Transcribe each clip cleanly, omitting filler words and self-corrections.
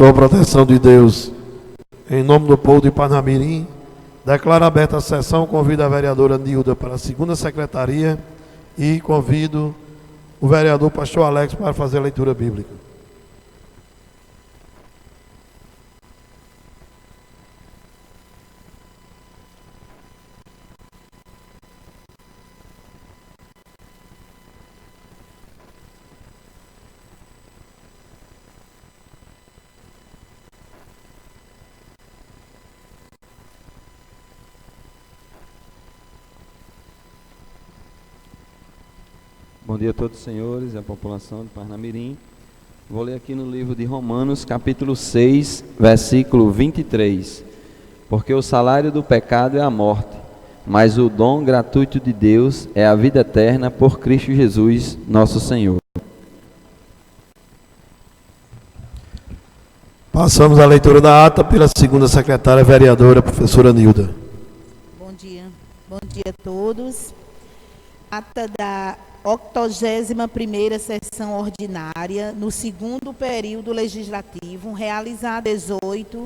abençoa a proteção de Deus. Em nome do povo de Parnamirim, declaro aberta a sessão, convido a vereadora Nilda para a segunda secretaria e convido o vereador Pastor Alex para fazer a leitura bíblica. Bom dia a todos os senhores e a população de Parnamirim. Vou ler aqui no livro de Romanos, capítulo 6, versículo 23. Porque o salário do pecado é a morte, mas o dom gratuito de Deus é a vida eterna por Cristo Jesus, nosso Senhor. Passamos a leitura da ata pela segunda secretária vereadora, professora Nilda. Bom dia a todos. Ata da 81ª sessão ordinária, no segundo período legislativo, realizada 18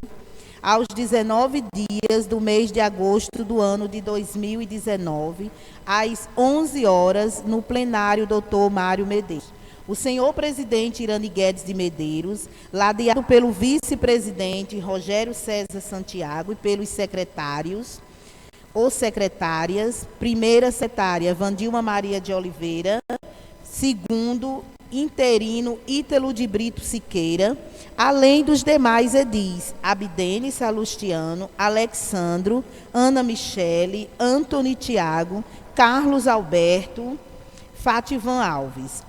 aos 19 dias do mês de agosto do ano de 2019, às 11 horas, no plenário Dr. Mário Medeiros. O senhor presidente Irani Guedes de Medeiros, ladeado pelo vice-presidente Rogério César Santiago e pelos secretários ou secretárias, primeira secretária Vandilma Maria de Oliveira, segundo interino Ítalo de Brito Siqueira, além dos demais edis, Abdene Salustiano, Alexandro, Ana Michele, Antony Tiago, Carlos Alberto, Fátivan Alves,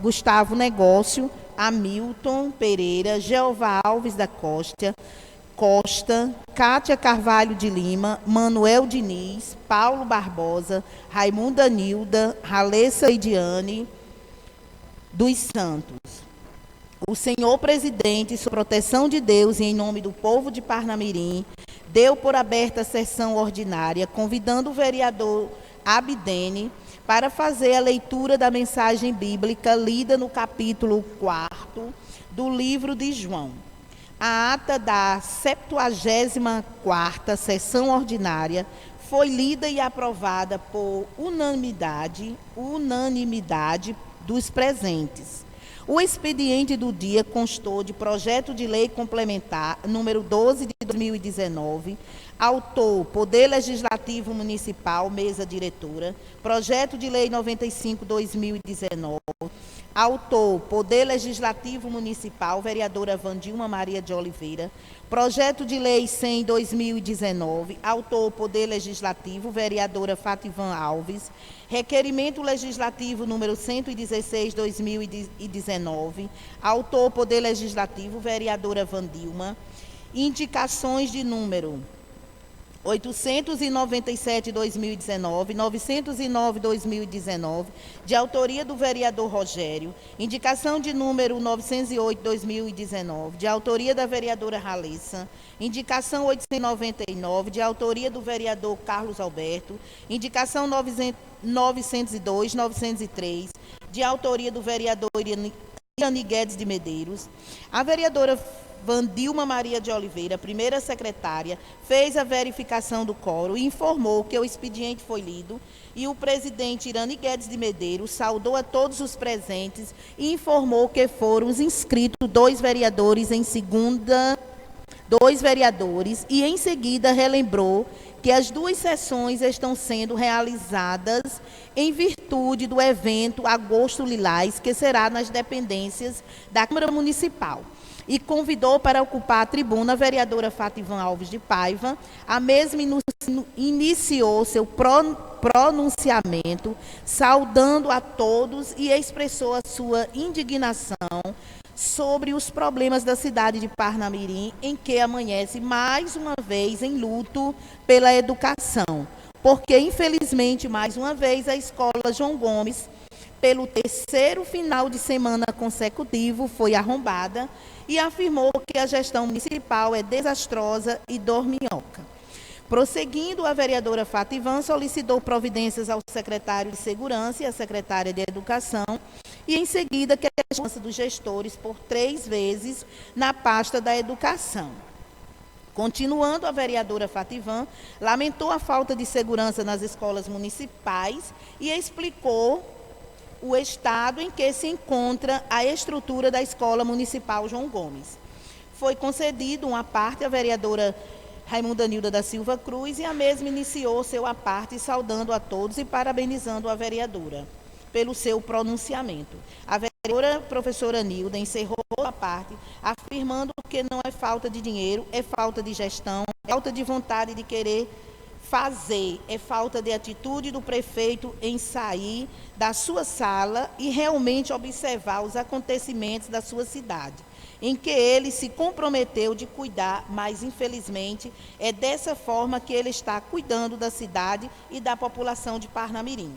Gustavo Negócio, Hamilton Pereira, Jeová Alves da Costa, Cátia Carvalho de Lima, Manuel Diniz, Paulo Barbosa, Raimunda Nilda, Ralessa Idiane dos Santos. O senhor presidente, sob proteção de Deus e em nome do povo de Parnamirim, deu por aberta a sessão ordinária, convidando o vereador Abdene para fazer a leitura da mensagem bíblica lida no capítulo 4 do livro de João. A ata da 74ª sessão ordinária foi lida e aprovada por unanimidade dos presentes. O expediente do dia constou de projeto de lei complementar número 12 de 2019, autor Poder Legislativo Municipal, mesa diretora, projeto de lei 95/2019, autor Poder Legislativo Municipal, vereadora Vandilma Maria de Oliveira, projeto de lei 100/2019, autor Poder Legislativo, vereadora Fátivan Alves, requerimento legislativo número 116/2019, autor Poder Legislativo, vereadora Vandilma, indicações de número 897/2019, 909/2019, de autoria do vereador Rogério, indicação de número 908/2019, de autoria da vereadora Ralessa, indicação 899, de autoria do vereador Carlos Alberto, indicação 902, 903, de autoria do vereador Irani Guedes de Medeiros. A vereadora Vandilma Maria de Oliveira, primeira secretária, fez a verificação do quórum e informou que o expediente foi lido, e o presidente Irani Guedes de Medeiros saudou a todos os presentes e informou que foram inscritos 2 vereadores e em seguida relembrou que as 2 sessões estão sendo realizadas em virtude do evento Agosto Lilás, que será nas dependências da Câmara Municipal. E convidou para ocupar a tribuna a vereadora Fátivan Alves de Paiva. A mesma iniciou seu pronunciamento, saudando a todos e expressou a sua indignação sobre os problemas da cidade de Parnamirim, em que amanhece mais uma vez em luto pela educação, porque infelizmente mais uma vez a escola João Gomes, pelo 3º final de semana consecutivo, foi arrombada, e afirmou que a gestão municipal é desastrosa e dorminhoca. Prosseguindo, a vereadora Fátivan solicitou providências ao secretário de Segurança e à secretária de Educação e, em seguida, que a mudança dos gestores por 3 vezes na pasta da educação. Continuando, a vereadora Fativan lamentou a falta de segurança nas escolas municipais e explicou o estado em que se encontra a estrutura da Escola Municipal João Gomes. Foi concedido uma parte à vereadora Raimunda Nilda da Silva Cruz e a mesma iniciou seu aparte saudando a todos e parabenizando a vereadora pelo seu pronunciamento. A vereadora professora Nilda encerrou a parte afirmando que não é falta de dinheiro, é falta de gestão, é falta de vontade de querer fazer, é falta de atitude do prefeito em sair da sua sala e realmente observar os acontecimentos da sua cidade, em que ele se comprometeu de cuidar, mas infelizmente é dessa forma que ele está cuidando da cidade e da população de Parnamirim.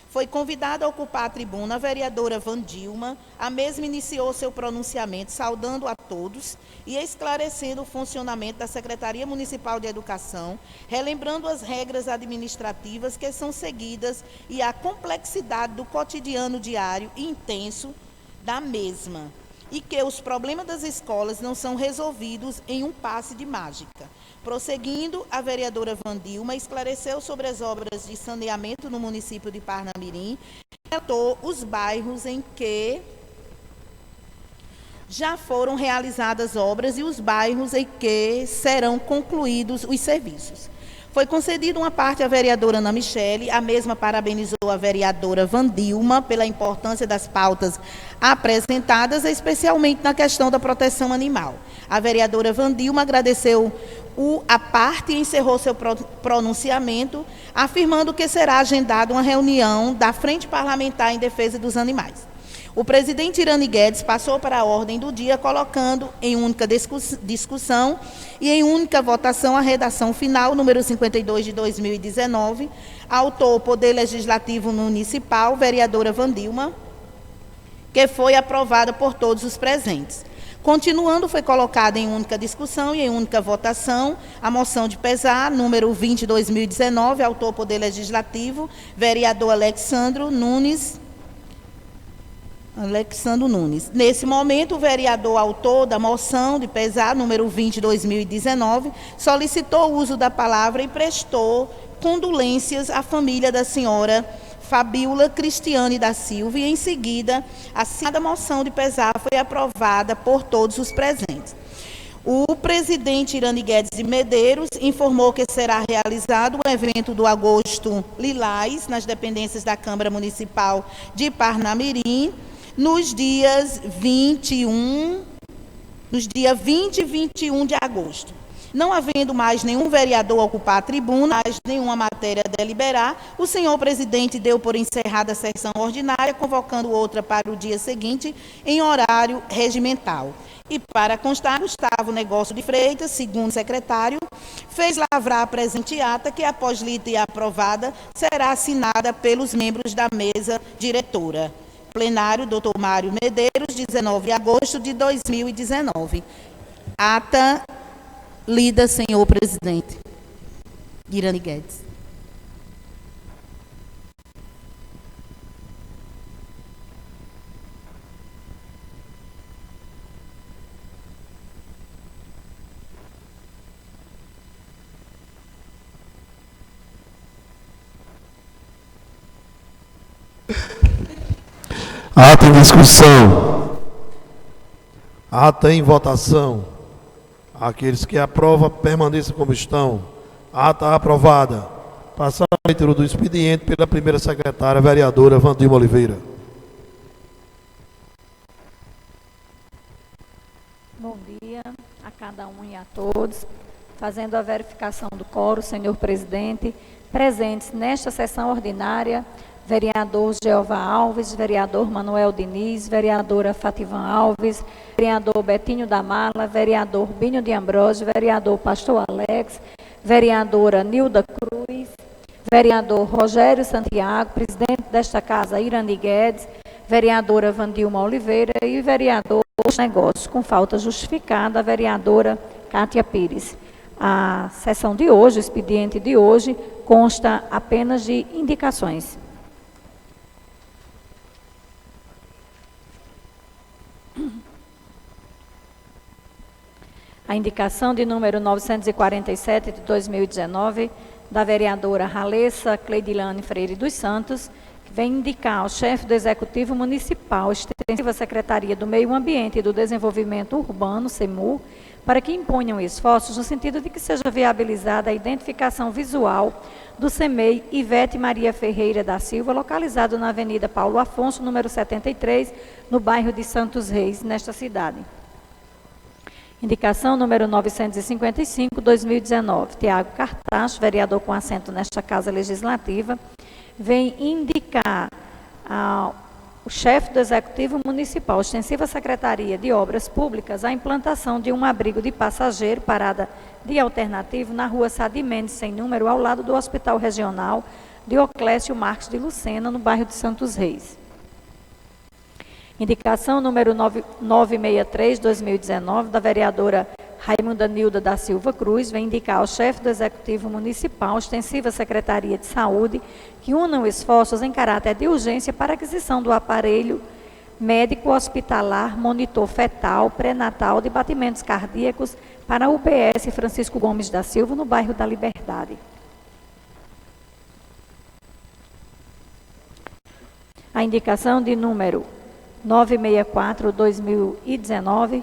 Foi convidada a ocupar a tribuna a vereadora Vandilma, a mesma iniciou seu pronunciamento saudando a todos e esclarecendo o funcionamento da Secretaria Municipal de Educação, relembrando as regras administrativas que são seguidas e a complexidade do cotidiano diário e intenso da mesma, e que os problemas das escolas não são resolvidos em um passe de mágica. Prosseguindo, a vereadora Vandilma esclareceu sobre as obras de saneamento no município de Parnamirim, relatou os bairros em que já foram realizadas obras e os bairros em que serão concluídos os serviços. Foi concedida uma parte à vereadora Ana Michele, a mesma parabenizou a vereadora Vandilma pela importância das pautas apresentadas, especialmente na questão da proteção animal. A vereadora Vandilma agradeceu a parte e encerrou seu pronunciamento, afirmando que será agendada uma reunião da Frente Parlamentar em Defesa dos Animais. O presidente Irani Guedes passou para a ordem do dia, colocando em única discussão e em única votação a redação final, número 52 de 2019, autor Poder Legislativo Municipal, vereadora Vandilma, que foi aprovada por todos os presentes. Continuando, foi colocada em única discussão e em única votação a moção de pesar, número 20 de 2019, autor Poder Legislativo, vereador Alexandro Nunes. Nesse momento, o vereador autor da moção de pesar, número 20 de 2019, solicitou o uso da palavra e prestou condolências à família da senhora Fabíola Cristiane da Silva e, em seguida, a citada moção de pesar foi aprovada por todos os presentes. O presidente Irani Guedes de Medeiros informou que será realizado o evento do Agosto Lilás nas dependências da Câmara Municipal de Parnamirim, nos dias 20 e 21 de agosto. Não havendo mais nenhum vereador a ocupar a tribuna, mais nenhuma matéria a deliberar, o senhor presidente deu por encerrada a sessão ordinária, convocando outra para o dia seguinte, em horário regimental. E, para constar, Gustavo Negócio de Freitas, segundo secretário, fez lavrar a presente ata, que, após lida e aprovada, será assinada pelos membros da mesa diretora. Plenário, Dr. Mário Medeiros, 19 de agosto de 2019. Ata lida, senhor presidente. Irani Guedes. Ata em discussão. Ata em votação. Aqueles que aprovam, permaneçam como estão. Ata aprovada. Passar a leitura do expediente pela primeira secretária, vereadora Vandilma Oliveira. Bom dia a cada um e a todos. Fazendo a verificação do quórum, senhor presidente, presentes nesta sessão ordinária, vereador Jeová Alves, vereador Manuel Diniz, vereadora Fativan Alves, vereador Betinho da Mala, vereador Binho de Ambrosio, vereador Pastor Alex, vereadora Nilda Cruz, vereador Rogério Santiago, presidente desta casa Irani Guedes, vereadora Vandilma Oliveira e vereador dos Negócios, com falta justificada, a vereadora Cátia Pires. A sessão de hoje, o expediente de hoje, consta apenas de indicações. A indicação de número 947 de 2019, da vereadora Ralessa Cleidilane Freire dos Santos, que vem indicar ao chefe do Executivo Municipal, extensiva Secretaria do Meio Ambiente e do Desenvolvimento Urbano, SEMUR, para que imponham esforços no sentido de que seja viabilizada a identificação visual do CEMEI Ivete Maria Ferreira da Silva, localizado na Avenida Paulo Afonso, número 73, no bairro de Santos Reis, nesta cidade. Indicação número 955, 2019. Tiago Cartacho, vereador com assento nesta Casa Legislativa, vem indicar o chefe do Executivo Municipal, extensiva Secretaria de Obras Públicas, a implantação de um abrigo de passageiro, parada de alternativo, na rua Sadi Mendes, sem número, ao lado do Hospital Regional Dioclésio Marques de Lucena, no bairro de Santos Reis. Indicação número 963, 2019, da vereadora Raimunda Nilda da Silva Cruz, vem indicar ao chefe do Executivo Municipal, extensiva Secretaria de Saúde, que unam esforços em caráter de urgência para a aquisição do aparelho médico hospitalar, monitor fetal, pré-natal de batimentos cardíacos para a UBS Francisco Gomes da Silva, no bairro da Liberdade. A indicação de número 964, 2019,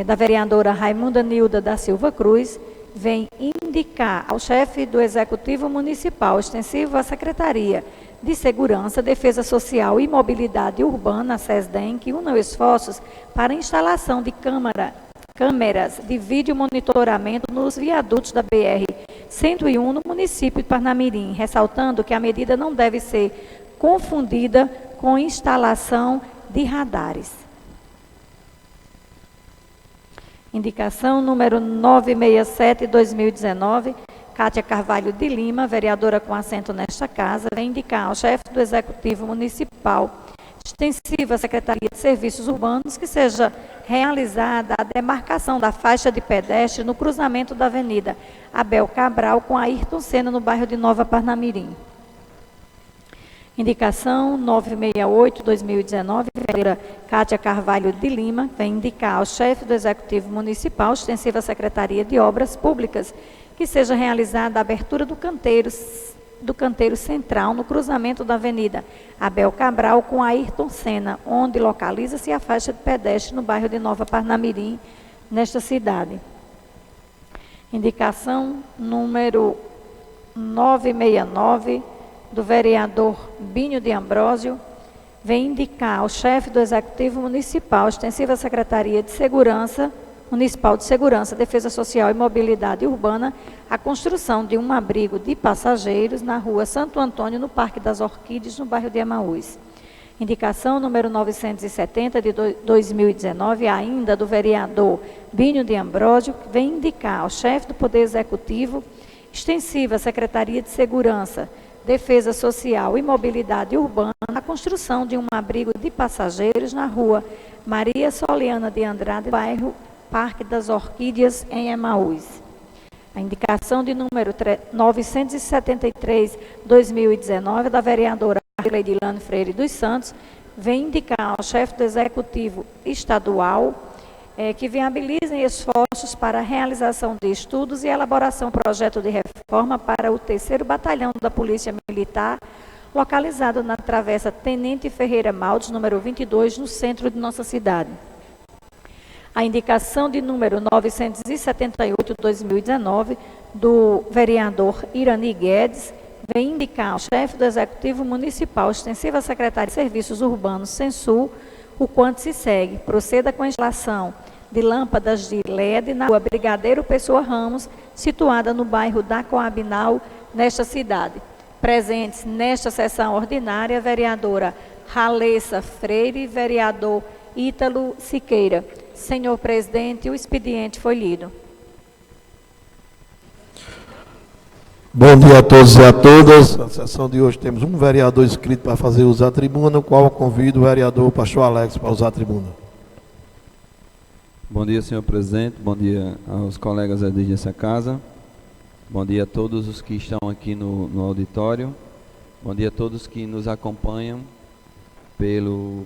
da vereadora Raimunda Nilda da Silva Cruz, vem indicar ao chefe do Executivo Municipal, extensivo à Secretaria de Segurança, Defesa Social e Mobilidade Urbana, SESDEM, que unam esforços para a instalação de câmeras de vídeo monitoramento nos viadutos da BR-101 no município de Parnamirim, ressaltando que a medida não deve ser confundida com instalação de radares. Indicação número 967, 2019, Cátia Carvalho de Lima, vereadora com assento nesta Casa, vem indicar ao chefe do Executivo Municipal, extensiva Secretaria de Serviços Urbanos, que seja realizada a demarcação da faixa de pedestre no cruzamento da Avenida Abel Cabral com Ayrton Senna, no bairro de Nova Parnamirim. Indicação 968, 2019, vereadora Cátia Carvalho de Lima, vem indicar ao chefe do Executivo Municipal, extensiva Secretaria de Obras Públicas, que seja realizada a abertura do canteiro central no cruzamento da Avenida Abel Cabral com Ayrton Senna, onde localiza-se a faixa de pedestre no bairro de Nova Parnamirim, nesta cidade. Indicação número 969, do vereador Binho de Ambrósio, vem indicar ao chefe do Executivo Municipal, extensiva Secretaria de Segurança, Municipal de Segurança, Defesa Social e Mobilidade Urbana, a construção de um abrigo de passageiros na rua Santo Antônio, no Parque das Orquídeas, no bairro de Emaús. Indicação número 970 de 2019, ainda do vereador Binho de Ambrósio, vem indicar ao chefe do Poder Executivo, extensiva Secretaria de Segurança, Defesa Social e Mobilidade Urbana, a construção de um abrigo de passageiros na rua Maria Soliana de Andrade, bairro Parque das Orquídeas, em Emaús. A indicação de número 973, 2019, da vereadora Cleidilane Freire dos Santos, vem indicar ao chefe do Executivo Estadual que viabilizem esforços para a realização de estudos e elaboração de projeto de reforma para o 3º Batalhão da Polícia Militar, localizado na Travessa Tenente Ferreira Maldes, número 22, no centro de nossa cidade. A indicação de número 978, 2019, do vereador Irani Guedes, vem indicar ao chefe do Executivo Municipal, extensiva Secretaria de Serviços Urbanos, Censul, o quanto se segue. Proceda com a instalação de lâmpadas de LED na rua Brigadeiro Pessoa Ramos, situada no bairro da Coabinal, nesta cidade. Presentes nesta sessão ordinária, a vereadora Ralessa Freire e vereador Ítalo Siqueira. Senhor presidente, o expediente foi lido. Bom dia a todos e a todas. Na sessão de hoje temos um vereador inscrito para fazer uso da tribuna, no qual eu convido o vereador Pastor Alex para usar a tribuna. Bom dia, senhor presidente. Bom dia aos colegas dessa casa. Bom dia a todos os que estão aqui no auditório. Bom dia a todos que nos acompanham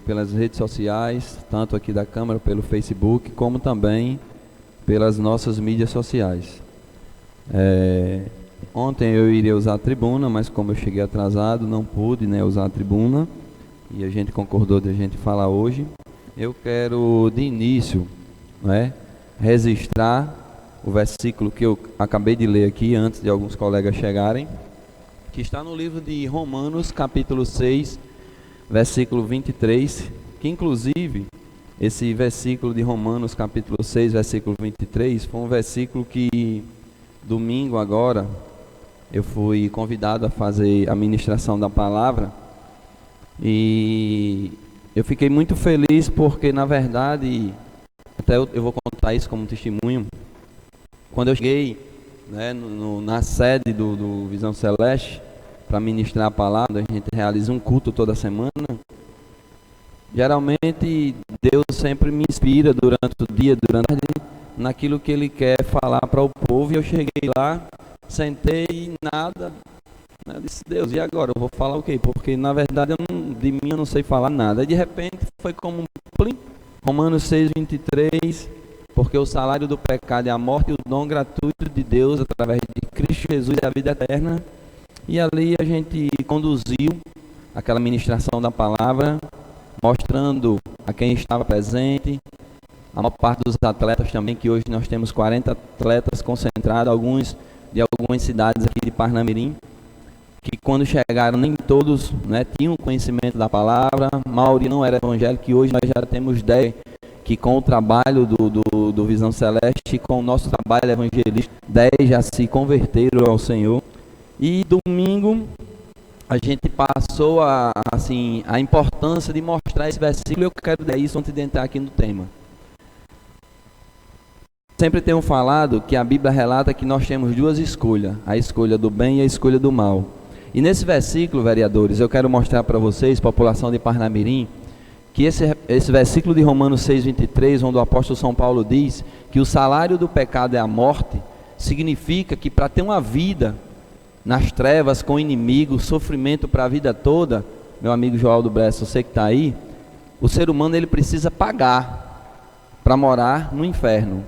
pelas redes sociais, tanto aqui da Câmara, pelo Facebook, como também pelas nossas mídias sociais. Ontem eu iria usar a tribuna, mas como eu cheguei atrasado, não pude, né, usar a tribuna, e a gente concordou de a gente falar hoje. Eu quero, de início, né, registrar o versículo que eu acabei de ler aqui, antes de alguns colegas chegarem, que está no livro de Romanos, capítulo 6, versículo 23, que inclusive, esse versículo de Romanos, capítulo 6, versículo 23, foi um versículo que, domingo agora, eu fui convidado a fazer a ministração da palavra, e eu fiquei muito feliz porque, na verdade, até eu vou contar isso como testemunho. Quando eu cheguei, né, na sede do Visão Celeste para ministrar a palavra, a gente realiza um culto toda semana. Geralmente Deus sempre me inspira durante o dia, durante a tarde, naquilo que Ele quer falar para o povo. E eu cheguei lá, sentei e nada. Eu disse: Deus, e agora? Eu vou falar o quê? Porque na verdade de mim eu não sei falar nada. E de repente foi como um plim. Romanos 6, 23. Porque o salário do pecado é a morte, e o dom gratuito de Deus através de Cristo Jesus é a vida eterna. E ali a gente conduziu aquela ministração da palavra, mostrando a quem estava presente, a maior parte dos atletas também, que hoje nós temos 40 atletas concentrados, alguns de algumas cidades aqui de Parnamirim, que quando chegaram nem todos, né, tinham conhecimento da palavra, a maioria não era evangélico, que hoje nós já temos 10 que com o trabalho do Visão Celeste, com o nosso trabalho evangelístico, 10 já se converteram ao Senhor. E domingo a gente passou a importância de mostrar esse versículo, e eu quero dar isso antes de entrar aqui no tema. Sempre tenho falado que a Bíblia relata que nós temos duas escolhas, a escolha do bem e a escolha do mal. E nesse versículo, vereadores, eu quero mostrar para vocês, população de Parnamirim, que esse versículo de Romanos 6, 23, onde o apóstolo São Paulo diz que o salário do pecado é a morte, significa que para ter uma vida nas trevas, com o inimigo, sofrimento para a vida toda, meu amigo Joaldo Bressa, você que está aí, o ser humano ele precisa pagar para morar no inferno.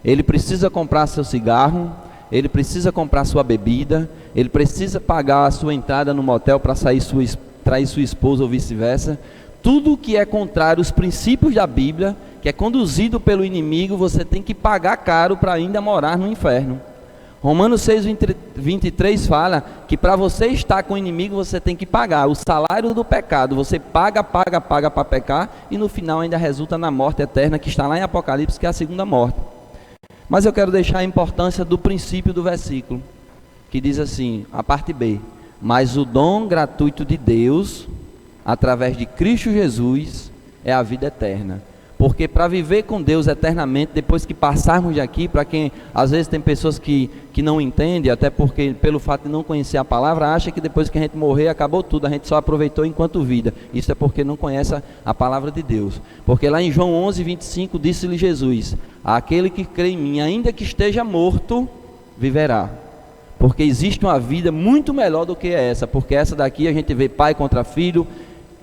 Ele precisa comprar seu cigarro, ele precisa comprar sua bebida, ele precisa pagar a sua entrada no motel para trair sua esposa ou vice-versa. Tudo que é contrário aos princípios da Bíblia, que é conduzido pelo inimigo, você tem que pagar caro para ainda morar no inferno. Romanos 6, 23 fala que para você estar com o inimigo, você tem que pagar o salário do pecado. Você paga para pecar, e no final ainda resulta na morte eterna, que está lá em Apocalipse, que é a segunda morte. Mas eu quero deixar a importância do princípio do versículo, que diz assim, a parte B: mas o dom gratuito de Deus, através de Cristo Jesus, é a vida eterna. Porque para viver com Deus eternamente, depois que passarmos daqui, para quem às vezes tem pessoas que não entendem, até porque pelo fato de não conhecer a palavra, acha que depois que a gente morrer acabou tudo, a gente só aproveitou enquanto vida. Isso é porque não conhece a palavra de Deus. Porque lá em João 11, 25, disse-lhe Jesus: aquele que crê em mim, ainda que esteja morto, viverá. Porque existe uma vida muito melhor do que essa, porque essa daqui a gente vê pai contra filho,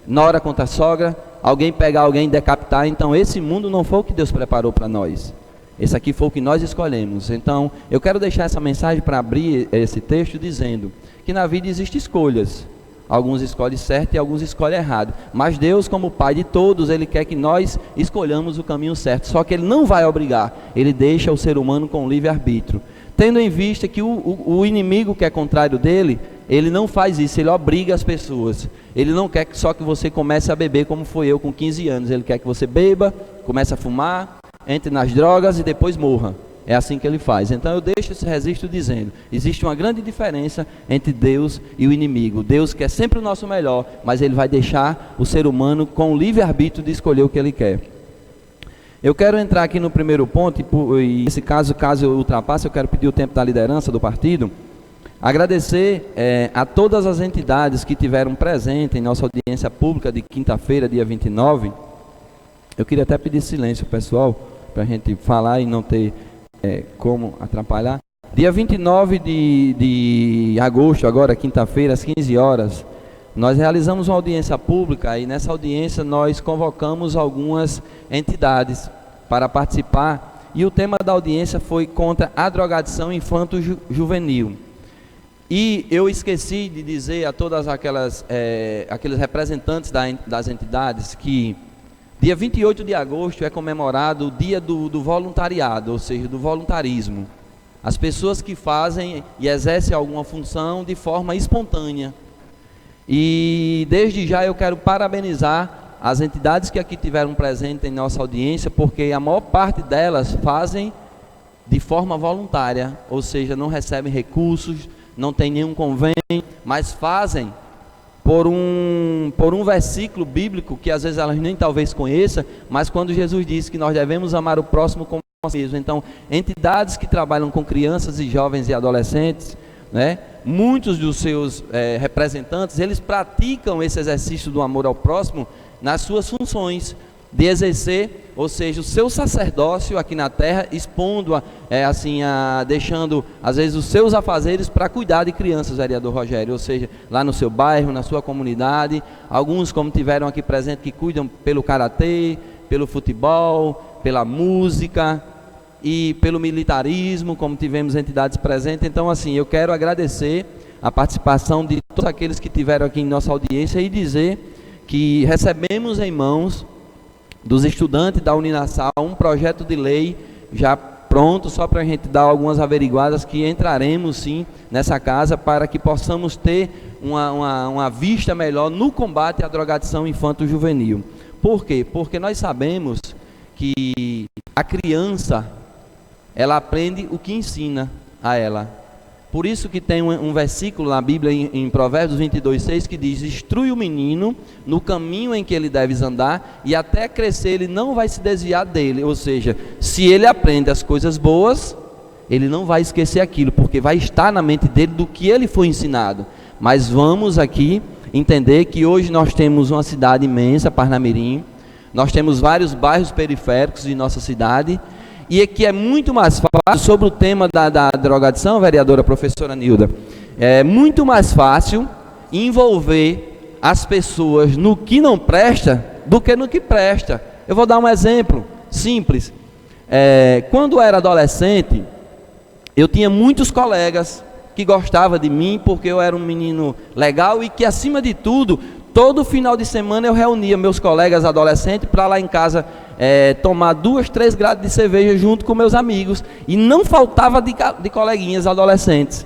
nora contra sogra, alguém pegar alguém e decapitar. Então esse mundo não foi o que Deus preparou para nós, esse aqui foi o que nós escolhemos. Então eu quero deixar essa mensagem para abrir esse texto dizendo que na vida existem escolhas, alguns escolhem certo e alguns escolhem errado, mas Deus, como Pai de todos, Ele quer que nós escolhamos o caminho certo, só que Ele não vai obrigar, Ele deixa o ser humano com livre-arbítrio, tendo em vista que o inimigo que é contrário dele, ele não faz isso, ele obriga as pessoas. Ele não quer que só que você comece a beber como foi eu com 15 anos. Ele quer que você beba, comece a fumar, entre nas drogas e depois morra. É assim que ele faz. Então eu deixo esse registro dizendo, existe uma grande diferença entre Deus e o inimigo. Deus quer sempre o nosso melhor, mas ele vai deixar o ser humano com o livre-arbítrio de escolher o que ele quer. Eu quero entrar aqui no primeiro ponto, e nesse caso eu ultrapasse, eu quero pedir o tempo da liderança do partido. Agradecer a todas as entidades que tiveram presente em nossa audiência pública de quinta-feira, dia 29. Eu queria até pedir silêncio, pessoal, para a gente falar e não ter como atrapalhar. Dia 29 de agosto, agora quinta-feira, às 15 horas, nós realizamos uma audiência pública, e nessa audiência nós convocamos algumas entidades para participar e o tema da audiência foi contra a drogadição infanto-juvenil. E eu esqueci de dizer a todas aqueles representantes das entidades que dia 28 de agosto é comemorado o dia do voluntariado, ou seja, do voluntarismo. As pessoas que fazem e exercem alguma função de forma espontânea. E desde já eu quero parabenizar as entidades que aqui tiveram presente em nossa audiência, porque a maior parte delas fazem de forma voluntária, ou seja, não recebem recursos, não tem nenhum convênio, mas fazem por um versículo bíblico que às vezes elas nem talvez conheçam, mas quando Jesus disse que nós devemos amar o próximo como nós mesmos. Então, entidades que trabalham com crianças e jovens e adolescentes, né, muitos dos seus representantes, eles praticam esse exercício do amor ao próximo nas suas funções de exercer, ou seja, o seu sacerdócio aqui na terra, expondo, deixando às vezes os seus afazeres para cuidar de crianças, vereador Rogério, ou seja, lá no seu bairro, na sua comunidade, alguns como tiveram aqui presente que cuidam pelo karatê, pelo futebol, pela música e pelo militarismo, como tivemos entidades presentes. Então assim, eu quero agradecer a participação de todos aqueles que tiveram aqui em nossa audiência e dizer que recebemos em mãos dos estudantes da Uninasal um projeto de lei já pronto, só para a gente dar algumas averiguadas, que entraremos sim nessa casa para que possamos ter uma vista melhor no combate à drogadição infanto-juvenil. Por quê? Porque nós sabemos que a criança, ela aprende o que ensina a ela. Por isso que tem um versículo na Bíblia, em Provérbios 22:6, que diz: instrui o menino no caminho em que ele deve andar, e até crescer ele não vai se desviar dele. Ou seja, se ele aprende as coisas boas, ele não vai esquecer aquilo, porque vai estar na mente dele do que ele foi ensinado. Mas vamos aqui entender que hoje nós temos uma cidade imensa, Parnamirim, nós temos vários bairros periféricos de nossa cidade, e que é muito mais fácil, sobre o tema da drogadição, vereadora professora Nilda, é muito mais fácil envolver as pessoas no que não presta do que no que presta. Eu vou dar um exemplo simples. Quando eu era adolescente, eu tinha muitos colegas que gostavam de mim porque eu era um menino legal e que, acima de tudo, todo final de semana eu reunia meus colegas adolescentes para lá em casa tomar 2, 3 grades de cerveja junto com meus amigos, e não faltava de coleguinhas adolescentes.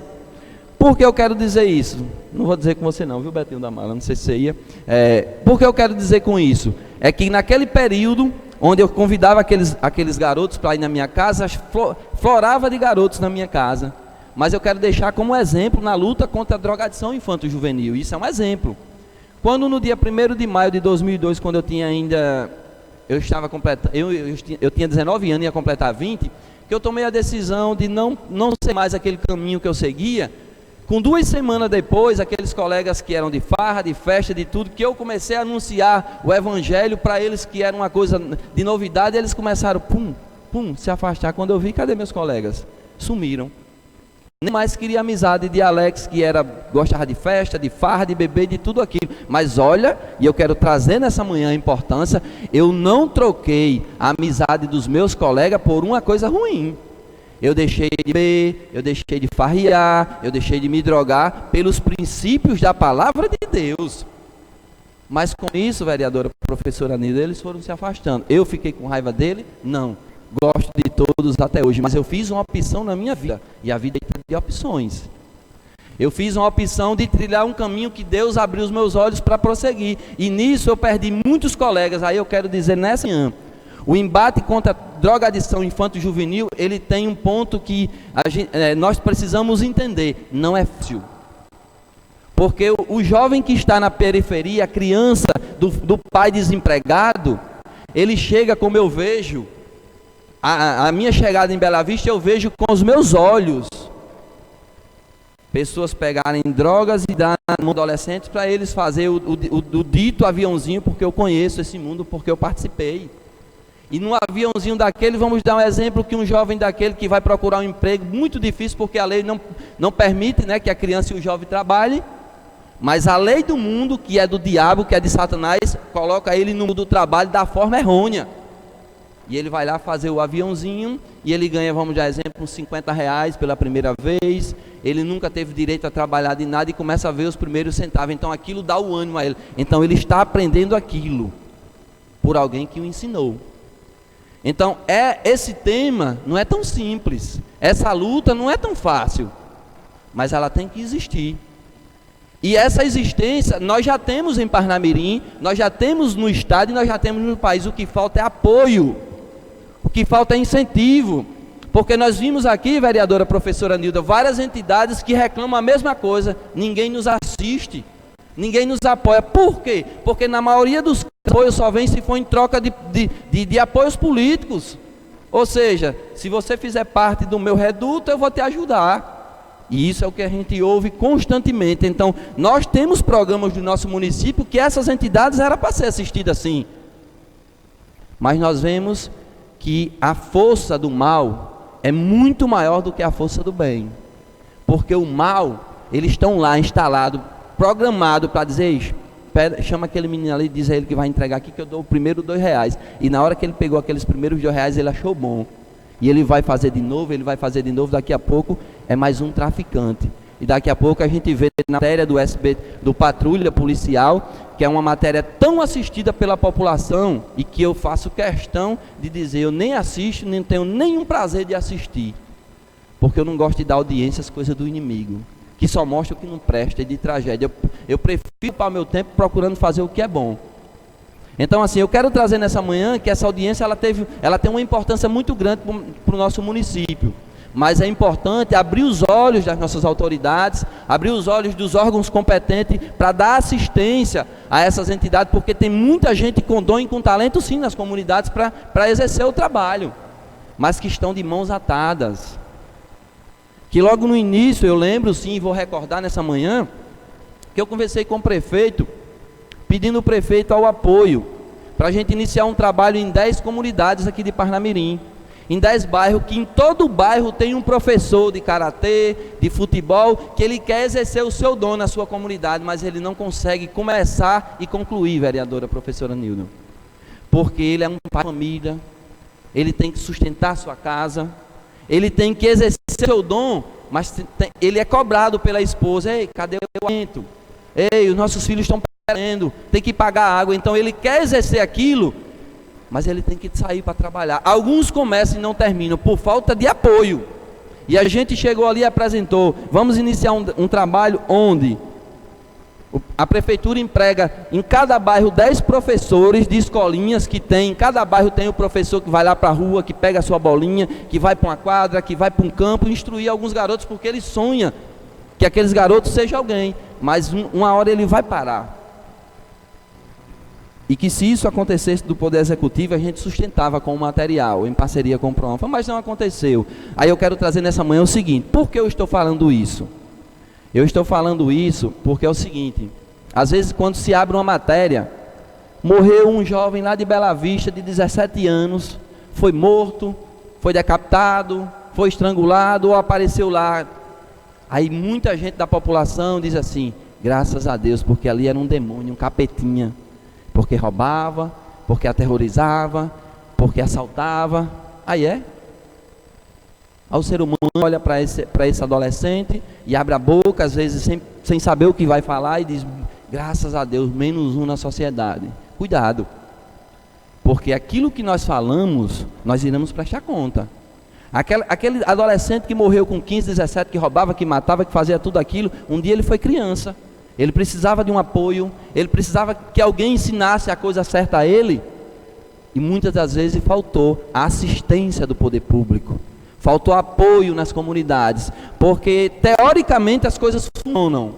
Por que eu quero dizer isso? Não vou dizer com você não, viu, Betinho da Mala, não sei se você ia. Por que eu quero dizer com isso? É que naquele período, onde eu convidava aqueles garotos para ir na minha casa, florava de garotos na minha casa. Mas eu quero deixar como exemplo na luta contra a drogadição infanto-juvenil. Isso é um exemplo. Quando no dia 1º de maio de 2002, quando eu tinha ainda... Eu tinha 19 anos e ia completar 20, que eu tomei a decisão de não ser mais aquele caminho que eu seguia. Com 2 semanas depois, aqueles colegas que eram de farra, de festa, de tudo, que eu comecei a anunciar o evangelho para eles, que era uma coisa de novidade, eles começaram, se afastar. Quando eu vi, cadê meus colegas? Sumiram. Nem mais queria amizade de Alex, que gostava de festa, de farra, de beber, de tudo aquilo. Mas olha, e eu quero trazer nessa manhã a importância, eu não troquei a amizade dos meus colegas por uma coisa ruim. Eu deixei de beber, eu deixei de farrear, eu deixei de me drogar pelos princípios da palavra de Deus. Mas com isso, vereadora professora Nilda, eles foram se afastando. Eu fiquei com raiva dele? Não. Gosto de todos até hoje, mas eu fiz uma opção na minha vida, e a vida é de opções. Eu fiz uma opção de trilhar um caminho que Deus abriu os meus olhos para prosseguir, e nisso eu perdi muitos colegas. Aí eu quero dizer nessa manhã, o embate contra a drogadição infanto-juvenil, ele tem um ponto que nós precisamos entender, não é fácil. Porque o jovem que está na periferia, a criança do pai desempregado, ele chega, como eu vejo, a minha chegada em Bela Vista, eu vejo com os meus olhos pessoas pegarem drogas e dar na mão adolescentes para eles fazer o dito aviãozinho, porque eu conheço esse mundo, porque eu participei. E num aviãozinho daquele, vamos dar um exemplo, que um jovem daquele que vai procurar um emprego muito difícil, porque a lei não permite, né, que a criança e o jovem trabalhem, mas a lei do mundo, que é do diabo, que é de Satanás, coloca ele no mundo do trabalho da forma errônea. E ele vai lá fazer o aviãozinho e ele ganha, vamos dar exemplo, uns R$ 50 pela primeira vez. Ele nunca teve direito a trabalhar de nada e começa a ver os primeiros centavos. Então aquilo dá o ânimo a ele. Então ele está aprendendo aquilo por alguém que o ensinou. Então esse tema não é tão simples. Essa luta não é tão fácil. Mas ela tem que existir. E essa existência nós já temos em Parnamirim, nós já temos no estado e nós já temos no país. O que falta é apoio. O que falta é incentivo, porque nós vimos aqui, vereadora professora Nilda, várias entidades que reclamam a mesma coisa, ninguém nos assiste, ninguém nos apoia. Por quê? Porque na maioria dos apoios só vem se for em troca de apoios políticos. Ou seja, se você fizer parte do meu reduto, eu vou te ajudar. E isso é o que a gente ouve constantemente. Então, nós temos programas do nosso município que essas entidades eram para ser assistidas assim. Mas nós vemos que a força do mal é muito maior do que a força do bem, porque o mal, eles estão lá instalados, programados para dizer, chama aquele menino ali e diz a ele que vai entregar aqui que eu dou o primeiro R$2, e na hora que ele pegou aqueles primeiros R$2, ele achou bom, e ele vai fazer de novo, daqui a pouco é mais um traficante, e daqui a pouco a gente vê na matéria do SB, do Patrulha Policial, que é uma matéria tão assistida pela população, e que eu faço questão de dizer, eu nem assisto, nem tenho nenhum prazer de assistir, porque eu não gosto de dar audiência às coisas do inimigo, que só mostra o que não presta e de tragédia. Eu prefiro para o meu tempo procurando fazer o que é bom. Então assim, eu quero trazer nessa manhã que essa audiência ela tem uma importância muito grande para o nosso município. Mas é importante abrir os olhos das nossas autoridades, abrir os olhos dos órgãos competentes para dar assistência a essas entidades, porque tem muita gente com dom e com talento sim nas comunidades para exercer o trabalho, mas que estão de mãos atadas. Que logo no início, eu lembro sim, vou recordar nessa manhã, que eu conversei com o prefeito, pedindo o prefeito ao apoio, para a gente iniciar um trabalho em 10 comunidades aqui de Parnamirim. Em 10 bairros, que em todo bairro tem um professor de karatê, de futebol, que ele quer exercer o seu dom na sua comunidade, mas ele não consegue começar e concluir, vereadora professora Nilda, porque ele é um pai de família, ele tem que sustentar a sua casa, ele tem que exercer o seu dom, mas ele é cobrado pela esposa, ei, cadê o alimento? Ei, os nossos filhos estão perdendo, tem que pagar água, então ele quer exercer aquilo, mas ele tem que sair para trabalhar. Alguns começam e não terminam por falta de apoio. E a gente chegou ali e apresentou, vamos iniciar um trabalho onde a prefeitura emprega em cada bairro 10 professores de escolinhas que tem, em cada bairro tem o professor que vai lá para a rua, que pega a sua bolinha, que vai para uma quadra, que vai para um campo, instruir alguns garotos, porque ele sonha que aqueles garotos sejam alguém, mas uma hora ele vai parar. E que se isso acontecesse do Poder Executivo, a gente sustentava com o material, em parceria com o Pronfa, mas não aconteceu. Aí eu quero trazer nessa manhã o seguinte, por que eu estou falando isso? Eu estou falando isso porque é o seguinte, às vezes quando se abre uma matéria, morreu um jovem lá de Bela Vista, de 17 anos, foi morto, foi decapitado, foi estrangulado ou apareceu lá. Aí muita gente da população diz assim, graças a Deus, porque ali era um demônio, um capetinha. Porque roubava, porque aterrorizava, porque assaltava. Aí é. Aí o ser humano olha para esse adolescente e abre a boca, às vezes sem saber o que vai falar e diz, graças a Deus, menos um na sociedade. Cuidado, porque aquilo que nós falamos, nós iremos prestar conta. Aquele adolescente que morreu com 15, 17, que roubava, que matava, que fazia tudo aquilo, um dia ele foi criança. Ele precisava de um apoio, ele precisava que alguém ensinasse a coisa certa a ele, e muitas das vezes faltou a assistência do poder público, faltou apoio nas comunidades, porque teoricamente as coisas funcionam,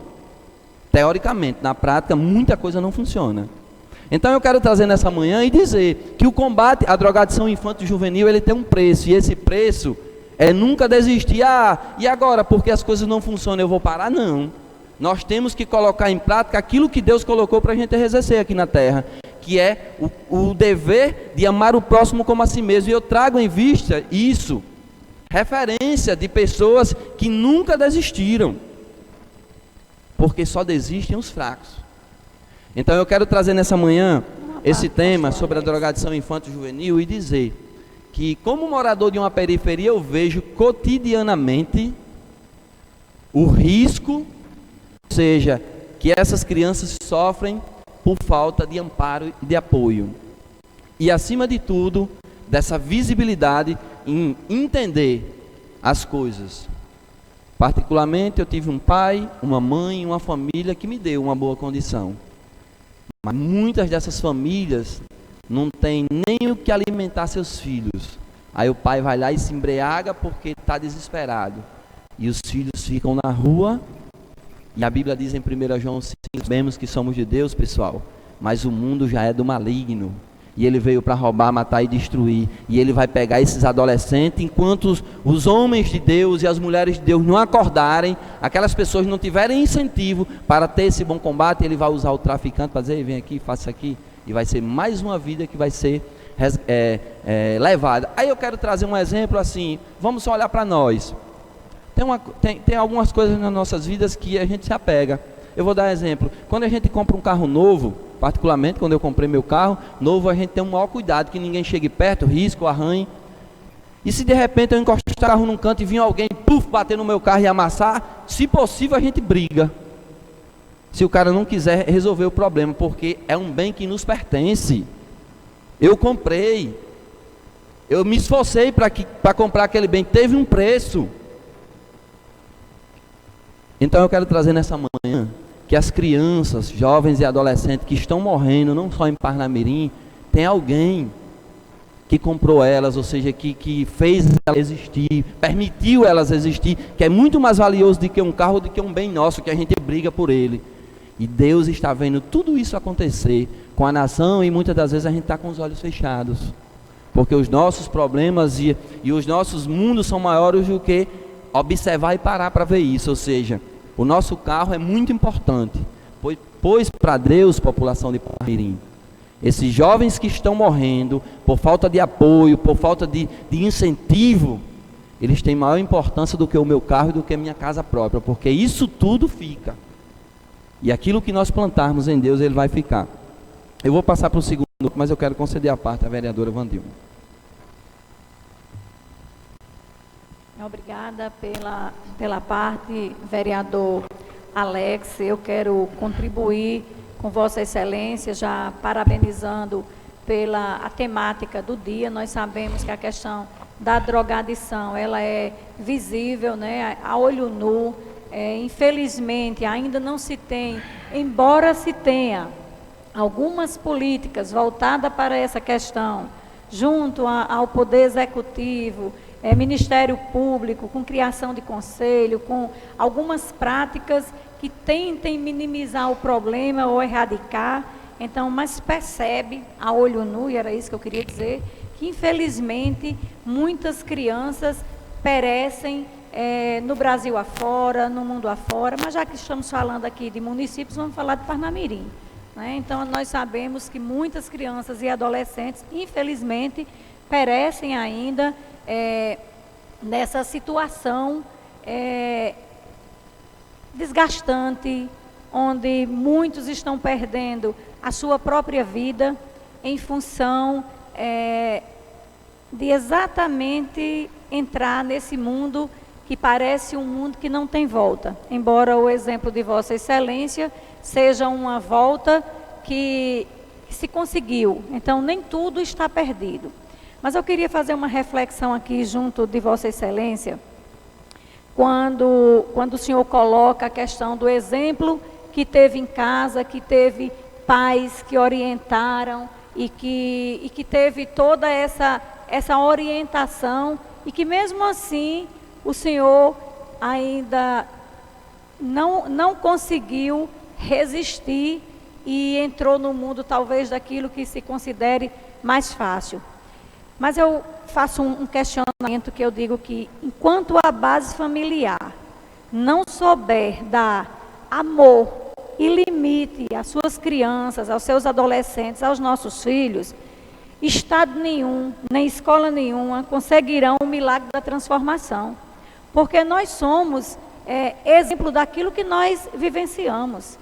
teoricamente, na prática muita coisa não funciona. Então eu quero trazer nessa manhã e dizer que o combate à drogadição infanto-juvenil, ele tem um preço, e esse preço é nunca desistir, e agora, porque as coisas não funcionam, eu vou parar? Não. Nós temos que colocar em prática aquilo que Deus colocou para a gente exercer aqui na terra, que é o dever de amar o próximo como a si mesmo. E eu trago em vista isso, referência de pessoas que nunca desistiram, porque só desistem os fracos. Então eu quero trazer nessa manhã esse tema sobre a drogadição infanto-juvenil e dizer que, como morador de uma periferia, eu vejo cotidianamente o risco, ou seja, que essas crianças sofrem por falta de amparo e de apoio. E, acima de tudo, dessa visibilidade em entender as coisas. Particularmente, eu tive um pai, uma mãe, uma família que me deu uma boa condição. Mas muitas dessas famílias não têm nem o que alimentar seus filhos. Aí o pai vai lá e se embriaga porque está desesperado. E os filhos ficam na rua. E a Bíblia diz em 1 João 5, sabemos que somos de Deus, pessoal, mas o mundo já é do maligno. E ele veio para roubar, matar e destruir. E ele vai pegar esses adolescentes, enquanto os homens de Deus e as mulheres de Deus não acordarem, aquelas pessoas não tiverem incentivo para ter esse bom combate, ele vai usar o traficante para dizer, vem aqui, faça aqui. E vai ser mais uma vida que vai ser levada. Aí eu quero trazer um exemplo assim, vamos só olhar para nós. Tem algumas coisas nas nossas vidas que a gente se apega. Eu vou dar exemplo. Quando a gente compra um carro novo, particularmente quando eu comprei meu carro novo, a gente tem um maior cuidado que ninguém chegue perto, risco, arranhe. E se de repente eu encostar o carro num canto e vir alguém, bater no meu carro e amassar, se possível a gente briga. Se o cara não quiser resolver o problema, porque é um bem que nos pertence. Eu comprei, eu me esforcei para comprar aquele bem, teve um preço. Então eu quero trazer nessa manhã que as crianças, jovens e adolescentes que estão morrendo, não só em Parnamirim, tem alguém que comprou elas, ou seja, que fez elas existir, permitiu elas existir, que é muito mais valioso do que um carro, do que um bem nosso, que a gente briga por ele. E Deus está vendo tudo isso acontecer com a nação, e muitas das vezes a gente está com os olhos fechados, porque os nossos problemas e os nossos mundos são maiores do que observar e parar para ver isso. Ou seja, o nosso carro é muito importante, pois para Deus, população de Parnamirim, esses jovens que estão morrendo por falta de apoio, por falta de incentivo, eles têm maior importância do que o meu carro e do que a minha casa própria, porque isso tudo fica. E aquilo que nós plantarmos em Deus, ele vai ficar. Eu vou passar para o segundo, mas eu quero conceder a parte à vereadora Wandilma. Obrigada pela parte, vereador Alex. Eu quero contribuir com Vossa Excelência, já parabenizando pela a temática do dia. Nós sabemos que a questão da drogadição, ela é visível, né, a olho nu. Infelizmente, ainda não se tem, embora se tenha algumas políticas voltadas para essa questão, junto ao Poder Executivo, Ministério Público, com criação de conselho, com algumas práticas que tentem minimizar o problema ou erradicar. Então, mas percebe a olho nu, e era isso que eu queria dizer, que infelizmente muitas crianças perecem no Brasil afora, no mundo afora, mas já que estamos falando aqui de municípios, vamos falar de Parnamirim, né? Então, nós sabemos que muitas crianças e adolescentes, infelizmente, perecem ainda nessa situação desgastante, onde muitos estão perdendo a sua própria vida em função de exatamente entrar nesse mundo que parece um mundo que não tem volta, embora o exemplo de Vossa Excelência seja uma volta que se conseguiu. Então, nem tudo está perdido. Mas eu queria fazer uma reflexão aqui junto de Vossa Excelência, quando o senhor coloca a questão do exemplo que teve em casa, que teve pais que orientaram e que teve toda essa orientação, e que mesmo assim o senhor ainda não conseguiu resistir e entrou no mundo talvez daquilo que se considere mais fácil. Mas eu faço um questionamento que eu digo que, enquanto a base familiar não souber dar amor e limite às suas crianças, aos seus adolescentes, aos nossos filhos, Estado nenhum, nem escola nenhuma conseguirão o milagre da transformação. Porque nós somos exemplo daquilo que nós vivenciamos.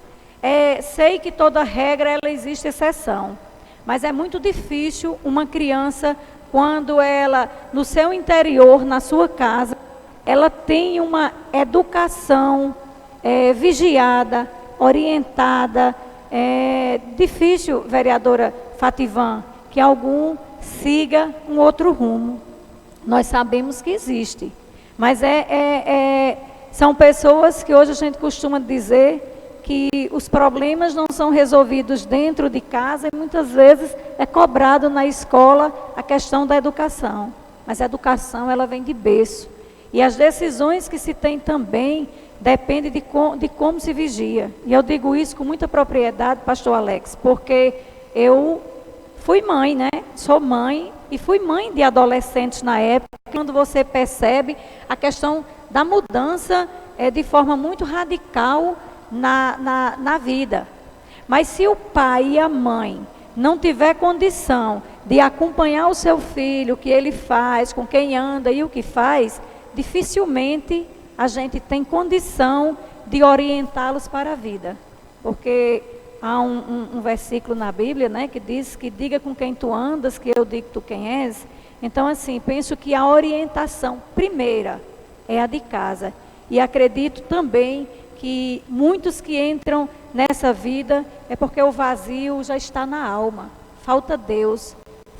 Sei que toda regra ela existe exceção, mas é muito difícil uma criança quando ela, no seu interior, na sua casa, ela tem uma educação vigiada, orientada. É difícil, vereadora Fativan, que algum siga um outro rumo. Nós sabemos que existe, mas são pessoas que hoje a gente costuma dizer que os problemas não são resolvidos dentro de casa e muitas vezes é cobrado na escola a questão da educação. Mas a educação, ela vem de berço. E as decisões que se tem também dependem de como se vigia. E eu digo isso com muita propriedade, pastor Alex, porque eu fui mãe, né? Sou mãe e fui mãe de adolescentes na época, quando você percebe a questão da mudança de forma muito radical na vida. Mas se o pai e a mãe não tiver condição de acompanhar o seu filho, o que ele faz, com quem anda e o que faz, dificilmente a gente tem condição de orientá-los para a vida. Porque há um versículo na Bíblia, né, que diz que diga com quem tu andas, que eu digo tu quem és. Então, assim, penso que a orientação primeira é a de casa. E acredito também que muitos que entram nessa vida é porque o vazio já está na alma. Falta Deus,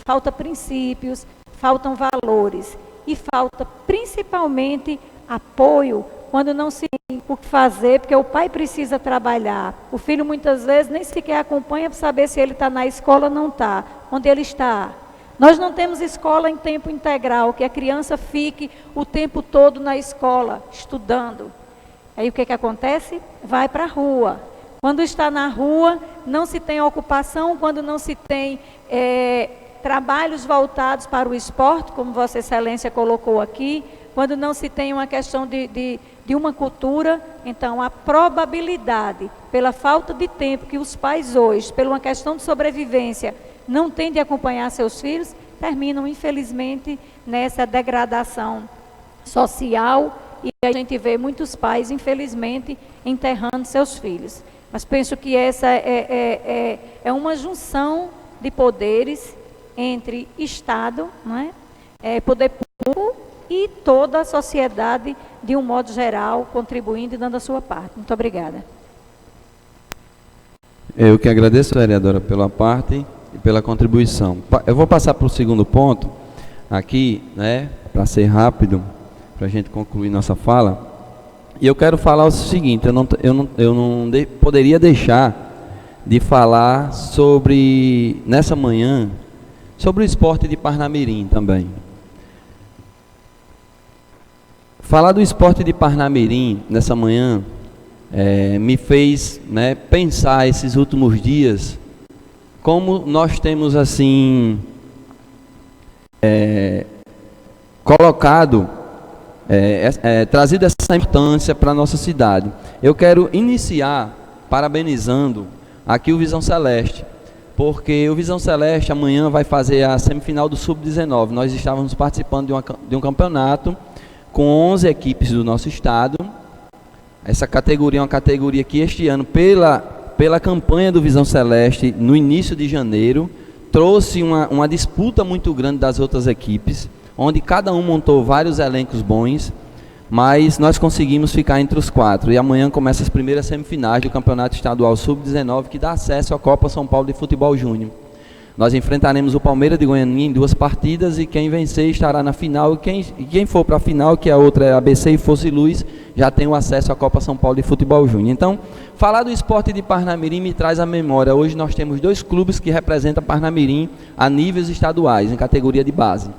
falta princípios, faltam valores e falta principalmente apoio quando não se tem o que fazer, porque o pai precisa trabalhar. O filho muitas vezes nem sequer acompanha para saber se ele está na escola ou não está, onde ele está. Nós não temos escola em tempo integral, que a criança fique o tempo todo na escola, estudando. Aí o que acontece? Vai para a rua. Quando está na rua, não se tem ocupação, quando não se tem trabalhos voltados para o esporte, como Vossa Excelência colocou aqui, quando não se tem uma questão de uma cultura, então a probabilidade, pela falta de tempo que os pais hoje, por uma questão de sobrevivência, não têm de acompanhar seus filhos, terminam infelizmente nessa degradação social. E a gente vê muitos pais, infelizmente, enterrando seus filhos. Mas penso que essa é uma junção de poderes entre Estado, não é? Poder público e toda a sociedade, de um modo geral, contribuindo e dando a sua parte. Muito obrigada. Eu que agradeço, vereadora, pela parte e pela contribuição. Eu vou passar para o segundo ponto aqui, né, para ser rápido, para a gente concluir nossa fala. E eu quero falar o seguinte: eu não poderia deixar de falar sobre, nessa manhã, sobre o esporte de Parnamirim também. Falar do esporte de Parnamirim nessa manhã me fez, né, pensar esses últimos dias como nós temos assim colocado, trazido essa importância para a nossa cidade. Eu quero iniciar parabenizando aqui o Visão Celeste, porque o Visão Celeste amanhã vai fazer a semifinal do Sub-19. Nós estávamos participando de um campeonato com 11 equipes do nosso estado. Essa categoria é uma categoria que este ano, pela campanha do Visão Celeste, no início de janeiro, trouxe uma disputa muito grande das outras equipes, onde cada um montou vários elencos bons, mas nós conseguimos ficar entre os 4. E amanhã começa as primeiras semifinais do Campeonato Estadual Sub-19, que dá acesso à Copa São Paulo de Futebol Júnior. Nós enfrentaremos o Palmeiras de Goiânia em 2 partidas, e quem vencer estará na final, e quem for para a final, que a outra é ABC e Fosse Luz, já tem o acesso à Copa São Paulo de Futebol Júnior. Então, falar do esporte de Parnamirim me traz à memória. Hoje nós temos 2 clubes que representam Parnamirim a níveis estaduais, em categoria de base,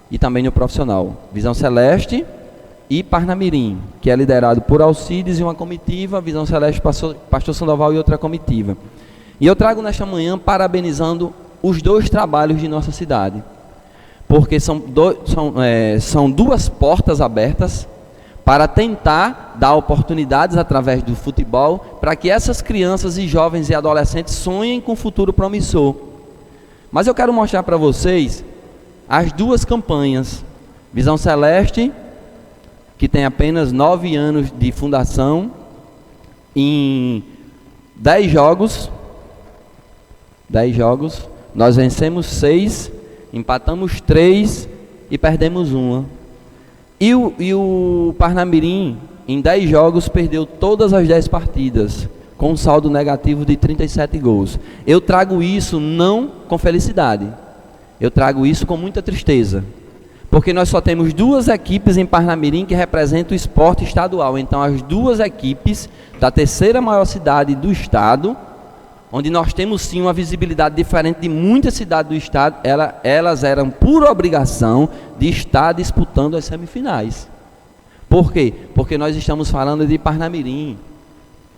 e também no profissional: Visão Celeste e Parnamirim, que é liderado por Alcides e uma comitiva, Visão Celeste, Pastor Sandoval e outra comitiva. E eu trago nesta manhã parabenizando os 2 trabalhos de nossa cidade, porque são 2 portas abertas para tentar dar oportunidades através do futebol, para que essas crianças e jovens e adolescentes sonhem com um futuro promissor. Mas eu quero mostrar para vocês as 2 campanhas. Visão Celeste, que tem apenas 9 anos de fundação, em 10 jogos, nós vencemos 6 empatamos 3 e perdemos 1. E o Parnamirim, em 10 jogos, perdeu todas as 10 partidas, com um saldo negativo de 37 gols. Eu trago isso não com felicidade, eu trago isso com muita tristeza, porque nós só temos 2 equipes em Parnamirim que representam o esporte estadual. Então as 2 equipes da terceira maior cidade do estado, onde nós temos sim uma visibilidade diferente de muitas cidades do estado, elas eram por obrigação de estar disputando as semifinais. Por quê? Porque nós estamos falando de Parnamirim,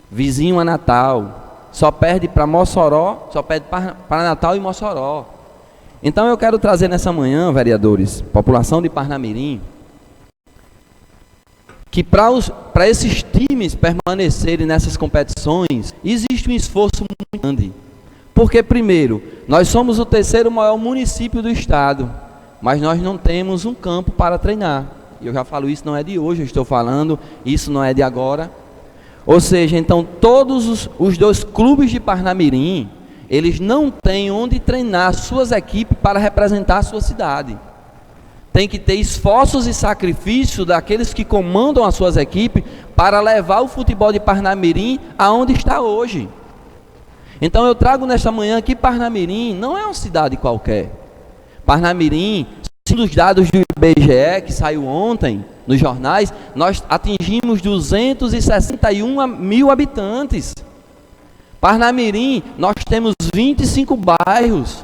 vizinho a Natal, só perde para Mossoró, só perde para Natal e Mossoró. Então eu quero trazer nessa manhã, vereadores, população de Parnamirim, que para esses times permanecerem nessas competições, existe um esforço muito grande. Porque, primeiro, nós somos o terceiro maior município do estado, mas nós não temos um campo para treinar. E eu já falo isso, não é de hoje, eu estou falando, isso não é de agora. Ou seja, então todos os 2 clubes de Parnamirim, eles não têm onde treinar suas equipes para representar a sua cidade. Tem que ter esforços e sacrifícios daqueles que comandam as suas equipes para levar o futebol de Parnamirim aonde está hoje. Então eu trago nesta manhã que Parnamirim não é uma cidade qualquer. Parnamirim, segundo os dados do IBGE que saiu ontem nos jornais, nós atingimos 261 mil habitantes. Parnamirim, nós temos 25 bairros.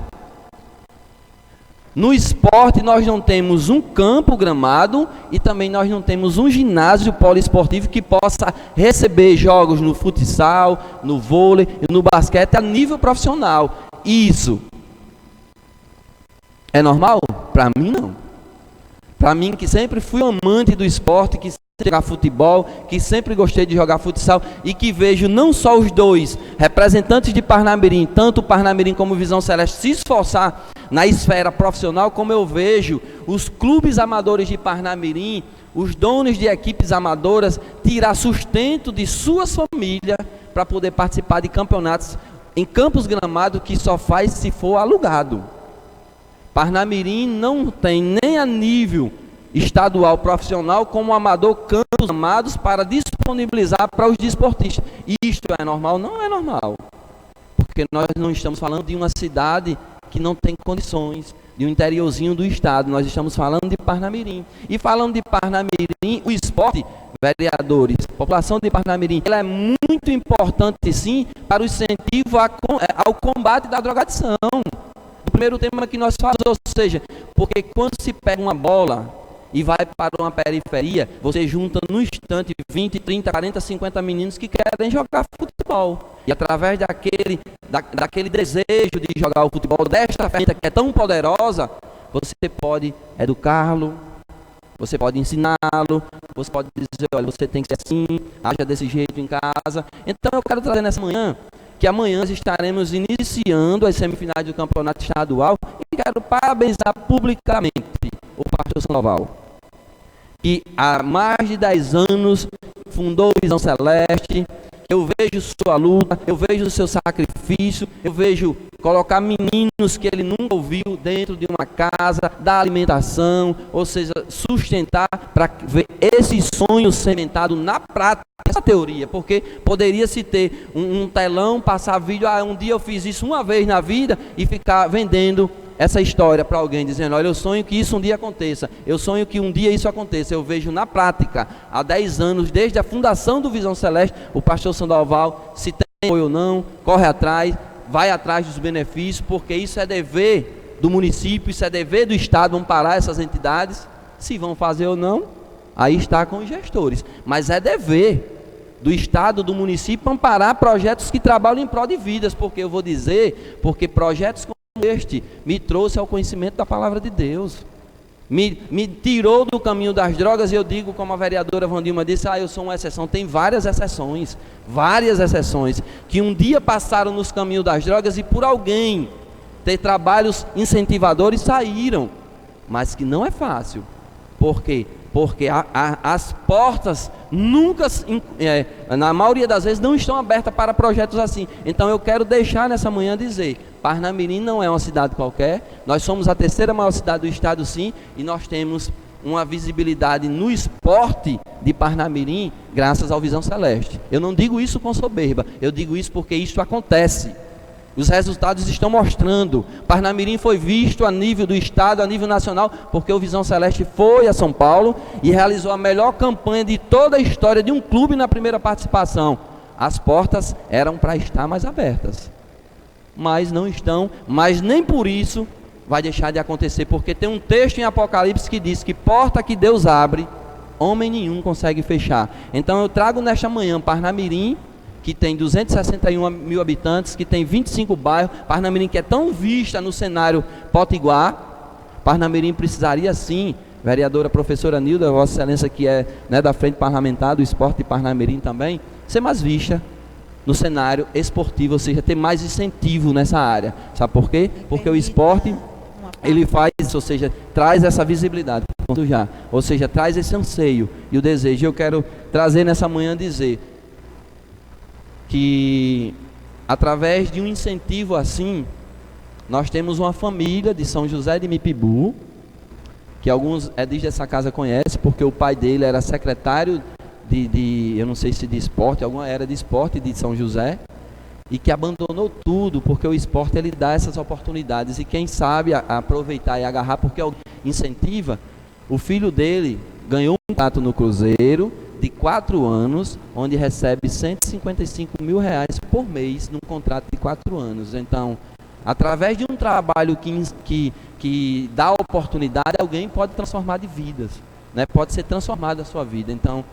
No esporte, nós não temos um campo gramado e também nós não temos um ginásio poliesportivo que possa receber jogos no futsal, no vôlei e no basquete a nível profissional. Isso é normal? Para mim, não. Para mim, que sempre fui amante do esporte, que jogar futebol, que sempre gostei de jogar futsal e que vejo não só os 2 representantes de Parnamirim, tanto o Parnamirim como o Visão Celeste, se esforçar na esfera profissional, como eu vejo os clubes amadores de Parnamirim, os donos de equipes amadoras, tirar sustento de suas famílias para poder participar de campeonatos em campos gramados que só faz se for alugado. Parnamirim não tem nem a nível estadual profissional como amador campos amados para disponibilizar para os desportistas. Isto é normal? Não é normal, porque nós não estamos falando de uma cidade que não tem condições, de um interiorzinho do estado. Nós estamos falando de Parnamirim. E falando de Parnamirim, o esporte, vereadores, população de Parnamirim, ela é muito importante sim para o incentivo ao combate da drogadição. O primeiro tema que nós falamos, ou seja, porque quando se pega uma bola e vai para uma periferia, você junta no instante 20, 30, 40, 50 meninos que querem jogar futebol. E através daquele desejo de jogar o futebol, desta ferramenta que é tão poderosa, você pode educá-lo, você pode ensiná-lo, você pode dizer, olha, você tem que ser assim, haja desse jeito em casa. Então eu quero trazer nessa manhã, que amanhã nós estaremos iniciando as semifinais do campeonato estadual e quero parabenizar publicamente o pastor Sandoval, que há mais de 10 anos fundou o Visão Celeste. Eu vejo sua luta, eu vejo o seu sacrifício, eu vejo colocar meninos que ele nunca ouviu dentro de uma casa, dar alimentação, ou seja, sustentar para ver esse sonho sementado na prática, essa teoria, porque poderia se ter um telão, passar vídeo, um dia eu fiz isso uma vez na vida e ficar vendendo essa história para alguém, dizendo, olha, eu sonho que isso um dia aconteça, eu sonho que um dia isso aconteça. Eu vejo na prática, há 10 anos, desde a fundação do Visão Celeste, o pastor Sandoval, se tem apoio ou não, corre atrás, vai atrás dos benefícios, porque isso é dever do município, isso é dever do estado, amparar essas entidades. Se vão fazer ou não, aí está com os gestores, mas é dever do estado, do município, amparar projetos que trabalham em prol de vidas, porque eu vou dizer, porque projetos como este me trouxe ao conhecimento da palavra de Deus, me tirou do caminho das drogas. E eu digo, como a vereadora Vandilma disse, eu sou uma exceção. Tem várias exceções que um dia passaram nos caminhos das drogas e por alguém ter trabalhos incentivadores saíram, mas que não é fácil. Por quê? Porque as portas nunca, na maioria das vezes, não estão abertas para projetos assim. Então eu quero deixar nessa manhã dizer, Parnamirim não é uma cidade qualquer, nós somos a terceira maior cidade do estado, sim, e nós temos uma visibilidade no esporte de Parnamirim, graças ao Visão Celeste. Eu não digo isso com soberba, eu digo isso porque isso acontece. Os resultados estão mostrando. Parnamirim foi visto a nível do estado, a nível nacional, porque o Visão Celeste foi a São Paulo e realizou a melhor campanha de toda a história de um clube na primeira participação. As portas eram para estar mais abertas, mas não estão, mas nem por isso vai deixar de acontecer, porque tem um texto em Apocalipse que diz que porta que Deus abre, homem nenhum consegue fechar. Então eu trago nesta manhã Parnamirim, que tem 261 mil habitantes, que tem 25 bairros, Parnamirim que é tão vista no cenário potiguar. Parnamirim precisaria sim, vereadora professora Nilda, Vossa Excelência que é, né, da frente parlamentar do esporte de Parnamirim também, ser mais vista no cenário esportivo, ou seja, ter mais incentivo nessa área. Sabe por quê? Porque o esporte, ele faz, ou seja, traz essa visibilidade, ou seja, traz esse anseio e o desejo. Eu quero trazer nessa manhã dizer que através de um incentivo assim, nós temos uma família de São José de Mipibu, que alguns dessa casa conhecem, porque o pai dele era secretário eu não sei se de esporte, alguma era de esporte de São José, e que abandonou tudo, porque o esporte ele dá essas oportunidades, e quem sabe aproveitar e agarrar, porque incentiva. O filho dele ganhou um contrato no Cruzeiro de 4 anos, onde recebe 155 mil reais por mês num contrato de 4 anos. Então, através de um trabalho que dá oportunidade, alguém pode transformar de vidas, né? Pode ser transformada a sua vida. Então,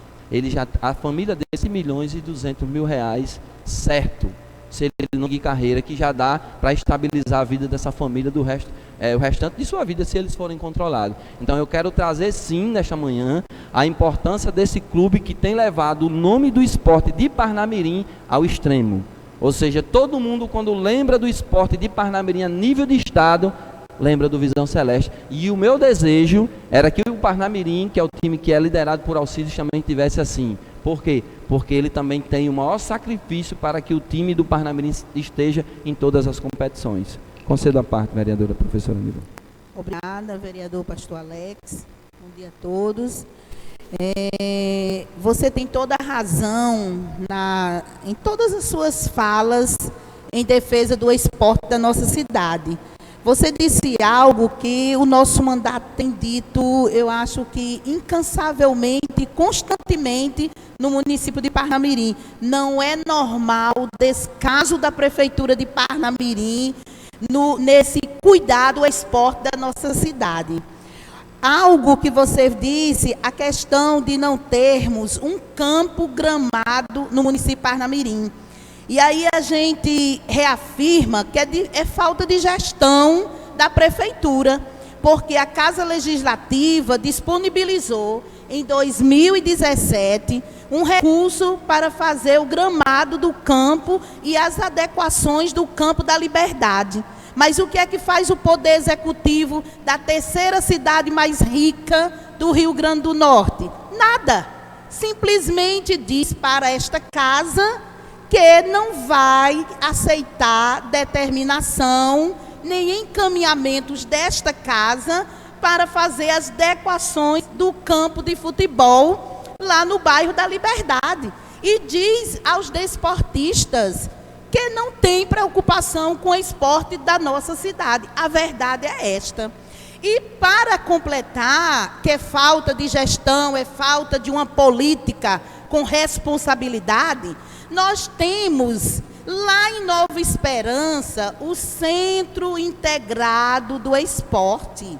a família desse 1.200.000 reais, certo, se ele não seguir carreira, que já dá para estabilizar a vida dessa família do resto, o restante de sua vida, se eles forem controlados. Então eu quero trazer sim, nesta manhã, a importância desse clube que tem levado o nome do esporte de Parnamirim ao extremo. Ou seja, todo mundo quando lembra do esporte de Parnamirim a nível de estado, lembra do Visão Celeste. E o meu desejo era que o Parnamirim, que é o time que é liderado por Alcides, também tivesse assim. Por quê? Porque ele também tem o maior sacrifício para que o time do Parnamirim esteja em todas as competições. Concedo a parte, vereadora professora Nilda. Obrigada, vereador pastor Alex. Bom dia a todos. Você tem toda a razão em todas as suas falas em defesa do esporte da nossa cidade. Você disse algo que o nosso mandato tem dito, eu acho que incansavelmente, constantemente, no município de Parnamirim. Não é normal o descaso da prefeitura de Parnamirim nesse cuidado ao esporte da nossa cidade. Algo que você disse, a questão de não termos um campo gramado no município de Parnamirim. E aí a gente reafirma que é falta de gestão da prefeitura, porque a Casa Legislativa disponibilizou em 2017 um recurso para fazer o gramado do campo e as adequações do Campo da Liberdade. Mas o que é que faz o Poder Executivo da terceira cidade mais rica do Rio Grande do Norte? Nada. Simplesmente diz para esta casa que não vai aceitar determinação nem encaminhamentos desta casa para fazer as adequações do campo de futebol lá no bairro da Liberdade. E diz aos desportistas que não tem preocupação com o esporte da nossa cidade. A verdade é esta. E para completar, que é falta de gestão, é falta de uma política com responsabilidade, nós temos lá em Nova Esperança o Centro Integrado do Esporte,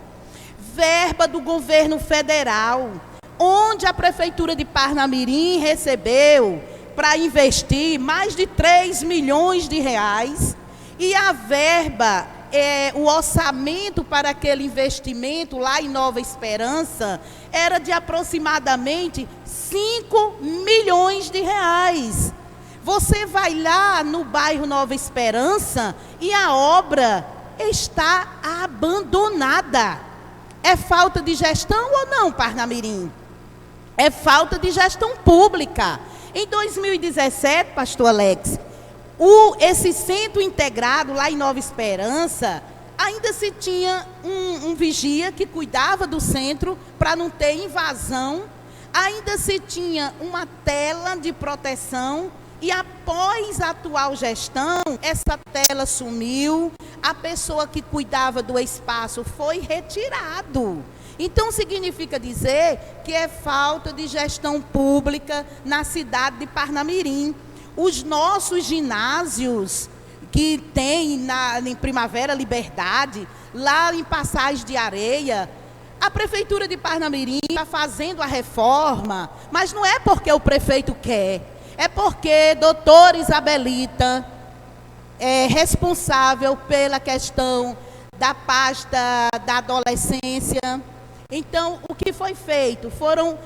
verba do governo federal, onde a prefeitura de Parnamirim recebeu para investir mais de 3 milhões de reais, e a verba, o orçamento para aquele investimento lá em Nova Esperança era de aproximadamente 5 milhões de reais. Você vai lá no bairro Nova Esperança e a obra está abandonada. É falta de gestão ou não, Parnamirim? é falta de gestão pública. Em 2017, pastor Alex, esse centro integrado lá em Nova Esperança, ainda se tinha um vigia que cuidava do centro para não ter invasão, ainda se tinha uma tela de proteção, e após a atual gestão, essa tela sumiu, a pessoa que cuidava do espaço foi retirado. Então, significa dizer que é falta de gestão pública na cidade de Parnamirim. Os nossos ginásios, que tem em Primavera Liberdade, lá em Passagem de Areia, a Prefeitura de Parnamirim está fazendo a reforma, mas não é porque o prefeito quer, é porque doutora Isabelita é responsável pela questão da pasta da adolescência. Então, o que foi feito? Foram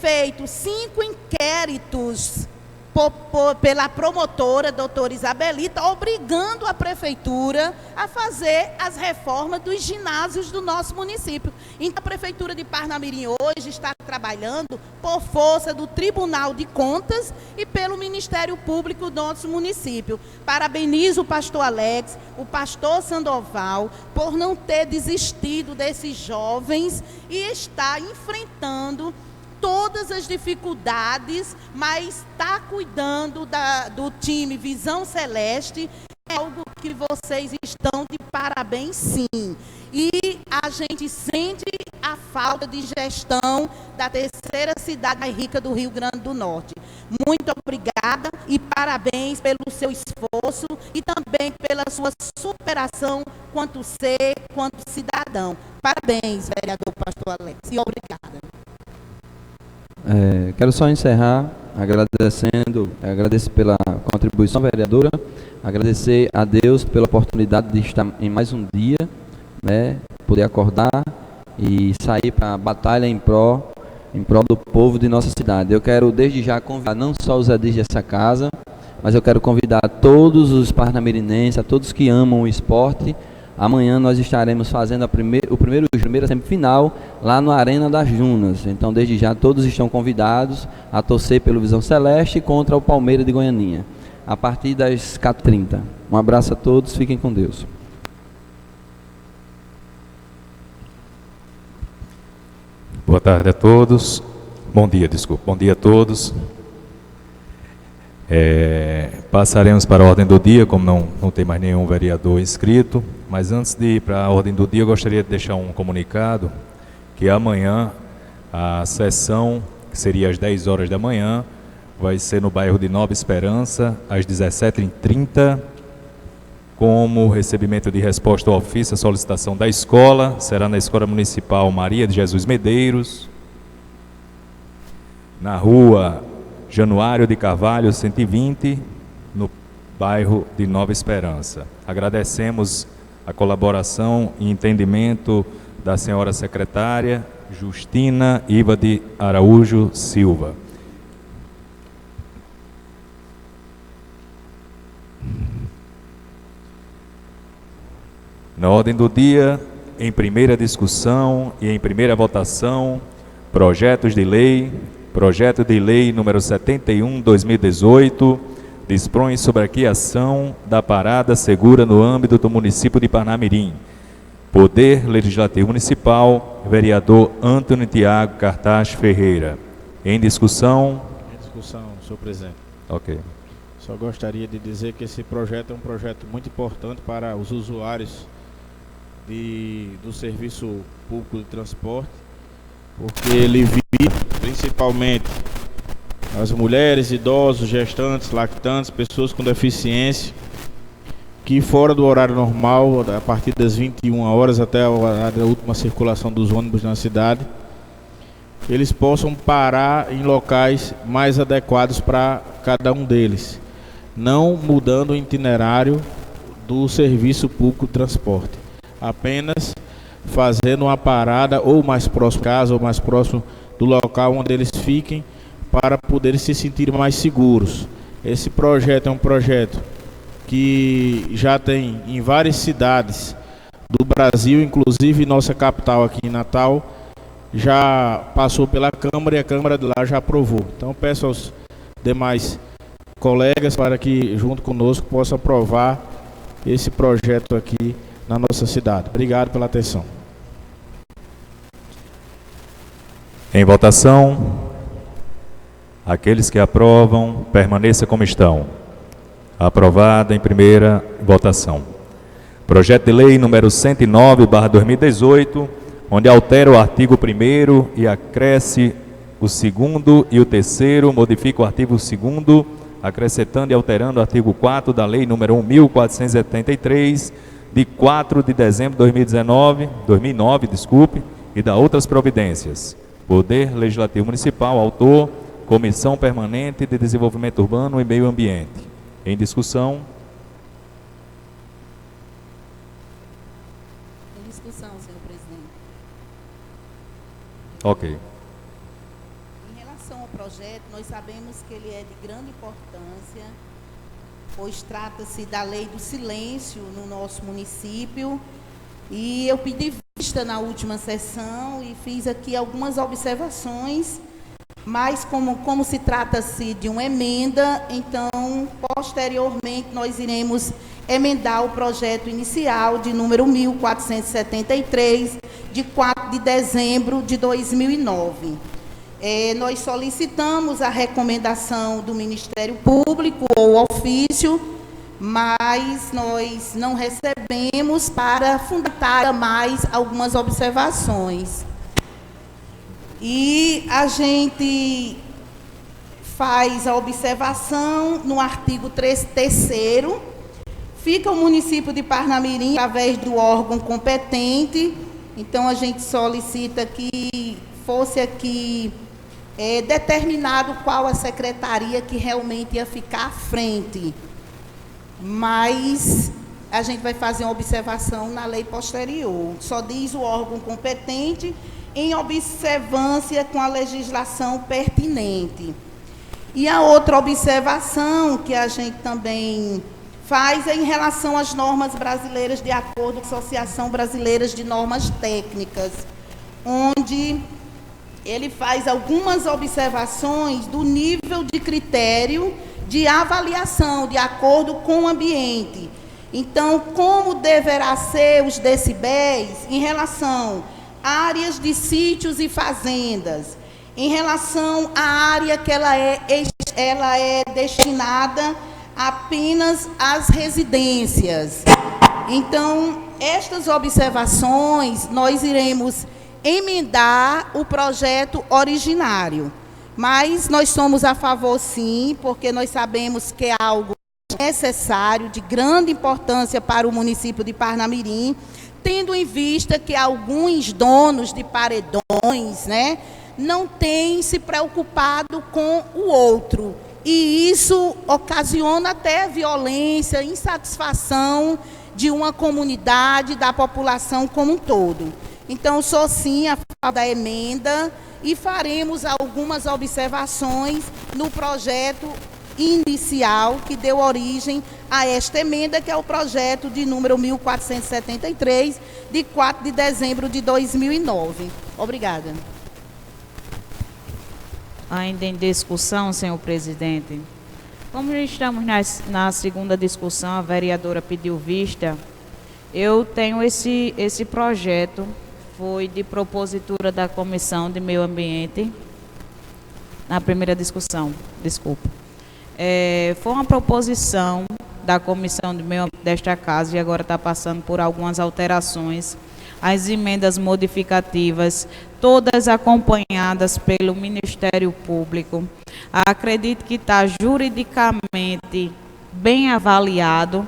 feitos 5 inquéritos pela promotora, doutora Isabelita, obrigando a prefeitura a fazer as reformas dos ginásios do nosso município. Então, a prefeitura de Parnamirim hoje está trabalhando por força do Tribunal de Contas e pelo Ministério Público do nosso município. Parabenizo o pastor Alex, o pastor Sandoval, por não ter desistido desses jovens e estar enfrentando todas as dificuldades, mas está cuidando do time Visão Celeste. É algo que vocês estão de parabéns, sim. E a gente sente a falta de gestão da terceira cidade mais rica do Rio Grande do Norte. Muito obrigada e parabéns pelo seu esforço e também pela sua superação quanto ser, quanto cidadão. Parabéns, vereador pastor Alex, e obrigada. Quero só encerrar agradeço pela contribuição, vereadora, agradecer a Deus pela oportunidade de estar em mais um dia, né, poder acordar e sair para a batalha em prol do povo de nossa cidade. Eu quero desde já convidar não só os edis dessa casa, mas eu quero convidar todos os parnamirinenses, a todos que amam o esporte. Amanhã nós estaremos fazendo a primeira semifinal lá no Arena das Dunas. Então, desde já, todos estão convidados a torcer pelo Visão Celeste contra o Palmeiras de Goianinha, a partir das 14h30. Um abraço a todos, fiquem com Deus. Boa tarde a todos. Bom dia a todos. Passaremos para a ordem do dia, como não tem mais nenhum vereador inscrito. Mas antes de ir para a ordem do dia, eu gostaria de deixar um comunicado que amanhã a sessão, que seria às 10 horas da manhã, vai ser no bairro de Nova Esperança, às 17h30, como recebimento de resposta ao ofício, a solicitação da escola, será na Escola Municipal Maria de Jesus Medeiros, na rua Januário de Carvalho, 120, no bairro de Nova Esperança. Agradecemos a colaboração e entendimento da senhora secretária Justina Iva de Araújo Silva. Na ordem do dia, em primeira discussão e em primeira votação, projeto de lei número 71/2018, dispõe sobre a criação da parada segura no âmbito do município de Parnamirim. Poder Legislativo Municipal, vereador Antônio Tiago Cartaz Ferreira. Em discussão? Em discussão, senhor presidente. Ok. Só gostaria de dizer que esse projeto é um projeto muito importante para os usuários do serviço público de transporte, porque ele visa principalmente as mulheres, idosos, gestantes, lactantes, pessoas com deficiência, que fora do horário normal, a partir das 21 horas até a última circulação dos ônibus na cidade, eles possam parar em locais mais adequados para cada um deles, não mudando o itinerário do serviço público de transporte, apenas fazendo uma parada ou mais próximo casa ou mais próximo do local onde eles fiquem, para poderem se sentir mais seguros. Esse projeto é um projeto que já tem em várias cidades do Brasil, inclusive nossa capital aqui em Natal, já passou pela Câmara e a Câmara de lá já aprovou. Então peço aos demais colegas para que junto conosco possam aprovar esse projeto aqui na nossa cidade. Obrigado pela atenção. Em votação, aqueles que aprovam, permaneça como estão. Aprovado em primeira votação. Projeto de lei número 109/2018, onde altera o artigo 1º e acresce o 2º e o 3º, modifica o artigo 2º, acrescentando e alterando o artigo 4º da lei número 1.473, de 4 de dezembro de 2009, e da outras providências. Poder Legislativo Municipal, autor, Comissão Permanente de Desenvolvimento Urbano e Meio Ambiente. Em discussão. Em discussão, senhor presidente. Ok. Em relação ao projeto, nós sabemos que ele é de grande importância, pois trata-se da lei do silêncio no nosso município. E eu pedi vista na última sessão e fiz aqui algumas observações, mas como se trata-se de uma emenda, então, posteriormente, nós iremos emendar o projeto inicial de número 1473, de 4 de dezembro de 2009. Nós solicitamos a recomendação do Ministério Público ou ofício, mas nós não recebemos para fundamentar mais algumas observações. E a gente faz a observação no artigo 3º, fica o município de Parnamirim através do órgão competente, então a gente solicita que fosse aqui determinado qual a secretaria que realmente ia ficar à frente, mas a gente vai fazer uma observação na lei posterior, só diz o órgão competente, em observância com a legislação pertinente. E a outra observação que a gente também faz é em relação às normas brasileiras, de acordo com a Associação Brasileira de Normas Técnicas, onde ele faz algumas observações do nível de critério de avaliação, de acordo com o ambiente. Então, como deverá ser os decibéis em relação áreas de sítios e fazendas, em relação à área que ela é destinada apenas às residências. Então, estas observações, nós iremos emendar o projeto originário, mas nós somos a favor, sim, porque nós sabemos que é algo necessário, de grande importância para o município de Parnamirim, tendo em vista que alguns donos de paredões, né, não têm se preocupado com o outro. E isso ocasiona até violência, insatisfação de uma comunidade, da população como um todo. Então, sou sim a favor da emenda e faremos algumas observações no projeto inicial que deu origem a esta emenda, que é o projeto de número 1473, de 4 de dezembro de 2009. Obrigada. Ainda em discussão, senhor presidente. Como já estamos na segunda discussão, a vereadora pediu vista, eu tenho esse projeto, foi de propositura da Comissão de Meio Ambiente, na primeira discussão, desculpa. Foi uma proposição da Comissão de Meio Ambiente desta casa e agora está passando por algumas alterações. As emendas modificativas, todas acompanhadas pelo Ministério Público. Acredito que está juridicamente bem avaliado,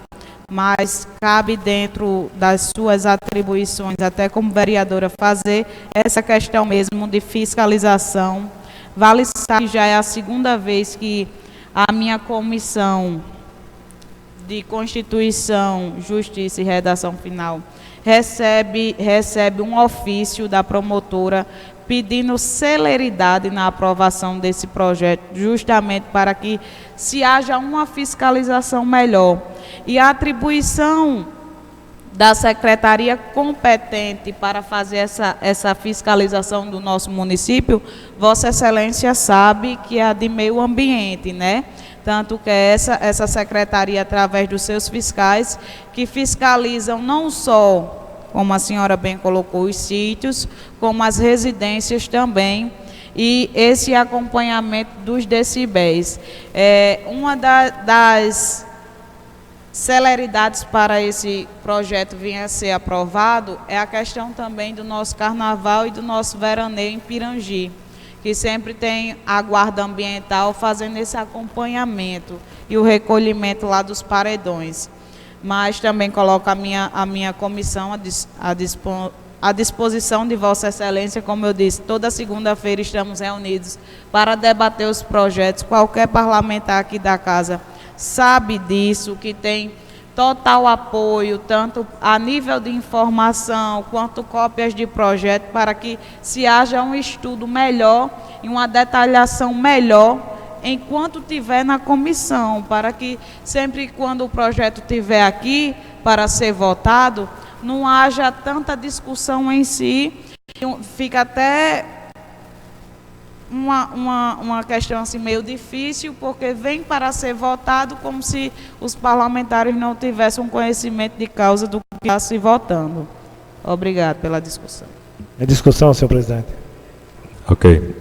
mas cabe dentro das suas atribuições, até como vereadora, fazer essa questão mesmo de fiscalização. Vale saber que já é a segunda vez que a minha comissão de Constituição, Justiça e Redação Final recebe um ofício da promotora pedindo celeridade na aprovação desse projeto, justamente para que se haja uma fiscalização melhor. E a atribuição da secretaria competente para fazer essa fiscalização do nosso município, Vossa Excelência sabe que é a de meio ambiente, né? Tanto que é essa secretaria, através dos seus fiscais, que fiscalizam não só, como a senhora bem colocou, os sítios, como as residências também, e esse acompanhamento dos decibéis. Uma das celeridades para esse projeto vir a ser aprovado é a questão também do nosso carnaval e do nosso veraneio em Pirangi, que sempre tem a guarda ambiental fazendo esse acompanhamento e o recolhimento lá dos paredões. Mas também coloco a minha comissão à disposição de Vossa Excelência. Como eu disse, toda segunda-feira estamos reunidos para debater os projetos. Qualquer parlamentar aqui da casa sabe disso, que tem total apoio, tanto a nível de informação, quanto cópias de projeto, para que se haja um estudo melhor e uma detalhação melhor enquanto tiver na comissão, para que sempre quando o projeto estiver aqui para ser votado, não haja tanta discussão em si, fica até uma questão assim meio difícil, porque vem para ser votado como se os parlamentares não tivessem um conhecimento de causa do que está se votando. Obrigado pela discussão. É discussão, senhor presidente. Ok.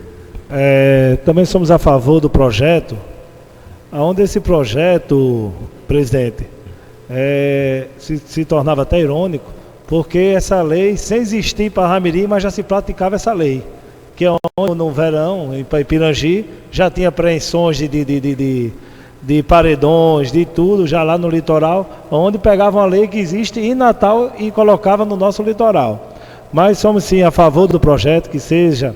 Também somos a favor do projeto, onde esse projeto, presidente, se tornava até irônico, porque essa lei, sem existir em Parnamirim, mas já se praticava essa lei, que é onde no verão, em Pirangi, já tinha apreensões de paredões, de tudo, já lá no litoral, onde pegavam a lei que existe em Natal e colocavam no nosso litoral. Mas somos sim a favor do projeto, que seja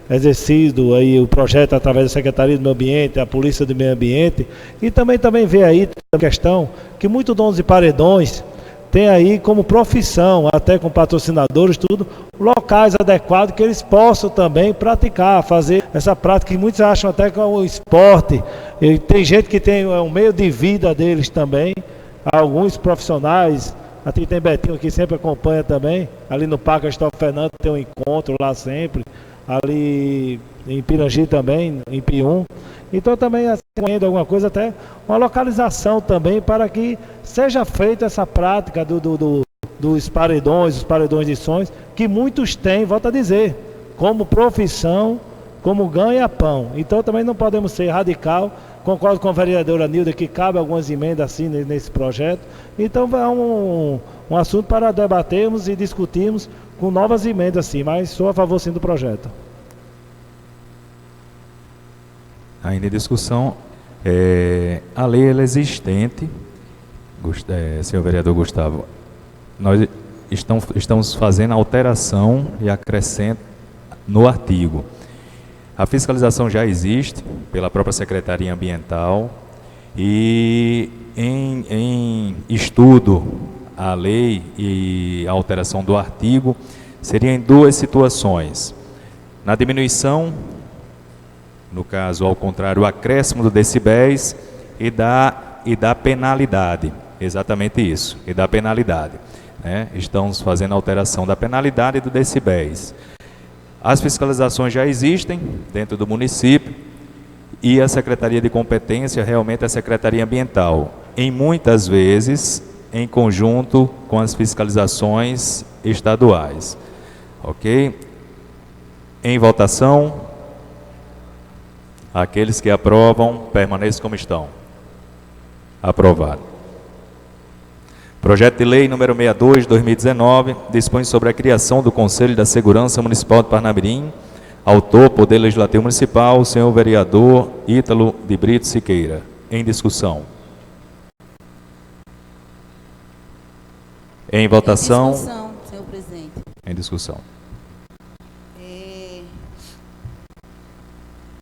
exercido aí o projeto através da Secretaria do Meio Ambiente, a Polícia do Meio Ambiente, e também vê aí a questão que muitos donos de paredões têm aí como profissão, até com patrocinadores, tudo, locais adequados que eles possam também praticar, fazer essa prática que muitos acham até que é um esporte. E tem gente que tem um meio de vida deles também, alguns profissionais, aqui tem Betinho que sempre acompanha também, ali no Parque Cristóvão Fernando tem um encontro lá sempre, ali em Pirangi também, em Pium. Então também ainda alguma coisa, até uma localização também para que seja feita essa prática dos paredões, os paredões de sons, que muitos têm, volto a dizer, como profissão, como ganha-pão. Então também não podemos ser radical. Concordo com a vereadora Nilda que cabe algumas emendas assim nesse projeto. Então é um assunto para debatermos e discutirmos com novas emendas sim, mas sou a favor sim do projeto. Ainda em discussão, a lei ela é existente, senhor vereador Gustavo, nós estamos fazendo alteração e acrescento no artigo. A fiscalização já existe pela própria Secretaria Ambiental e em estudo a lei e a alteração do artigo seria em duas situações. Na diminuição, no caso, ao contrário, o acréscimo do decibéis e da penalidade. Exatamente isso, e da penalidade. Né? Estamos fazendo a alteração da penalidade e do decibéis. As fiscalizações já existem dentro do município e a Secretaria de Competência realmente é a Secretaria Ambiental, em muitas vezes em conjunto com as fiscalizações estaduais. Ok? Em votação, aqueles que aprovam, permaneçam como estão. Aprovado. Projeto de Lei número 62, 2019, dispõe sobre a criação do Conselho da Segurança Municipal de Parnamirim. Autor, Poder Legislativo Municipal, o senhor vereador Ítalo de Brito Siqueira. Em discussão. Em votação. Em discussão, senhor presidente. Em discussão.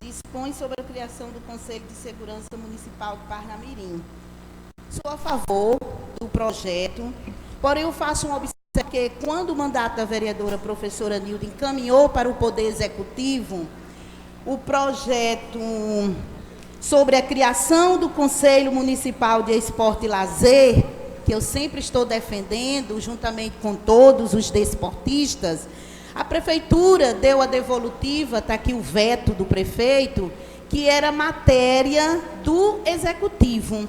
Dispõe sobre a criação do Conselho de Segurança Municipal de Parnamirim. Sou a favor do projeto, porém eu faço uma observação que quando o mandato da vereadora professora Nilda encaminhou para o Poder Executivo o projeto sobre a criação do Conselho Municipal de Esporte e Lazer, que eu sempre estou defendendo, juntamente com todos os desportistas, a prefeitura deu a devolutiva, está aqui o veto do prefeito, que era matéria do executivo,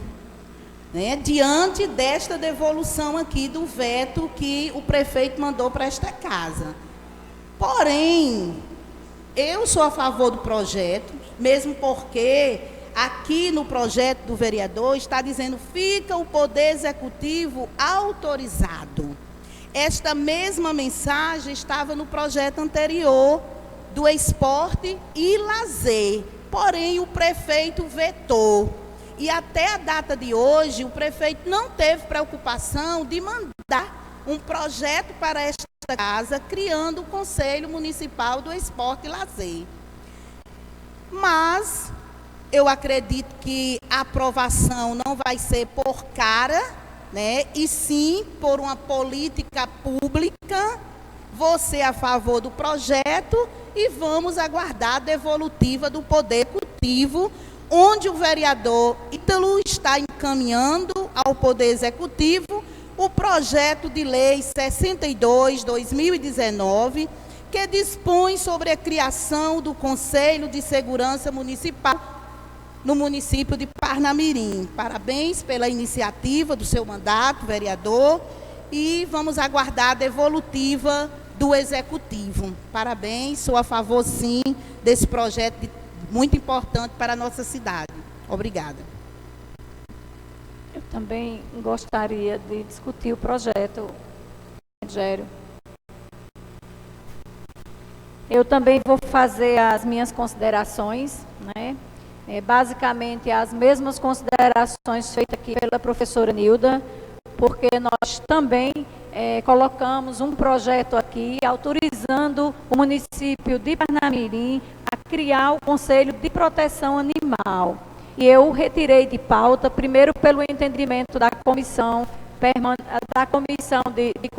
né? Diante desta devolução aqui do veto que o prefeito mandou para esta casa. Porém, eu sou a favor do projeto, mesmo porque aqui no projeto do vereador está dizendo fica o poder executivo autorizado. Esta mesma mensagem estava no projeto anterior do esporte e lazer, porém o prefeito vetou. E até a data de hoje, o prefeito não teve preocupação de mandar um projeto para esta casa, criando o Conselho Municipal do Esporte e Lazer. Mas eu acredito que a aprovação não vai ser por cara, né? E sim por uma política pública. Vou ser a favor do projeto e vamos aguardar a devolutiva do Poder Executivo, onde o vereador Ítalo está encaminhando ao Poder Executivo o projeto de lei 62/2019, que dispõe sobre a criação do Conselho de Segurança Municipal no município de Parnamirim. Parabéns pela iniciativa do seu mandato, vereador, e vamos aguardar a devolutiva do Executivo. Parabéns, sou a favor, sim, desse projeto muito importante para a nossa cidade. Obrigada. Eu também gostaria de discutir o projeto, Rogério. Eu também vou fazer as minhas considerações, né? Basicamente as mesmas considerações feitas aqui pela professora Nilda, porque nós também colocamos um projeto aqui autorizando o município de Parnamirim a criar o Conselho de Proteção Animal. E eu retirei de pauta, primeiro pelo entendimento da comissão de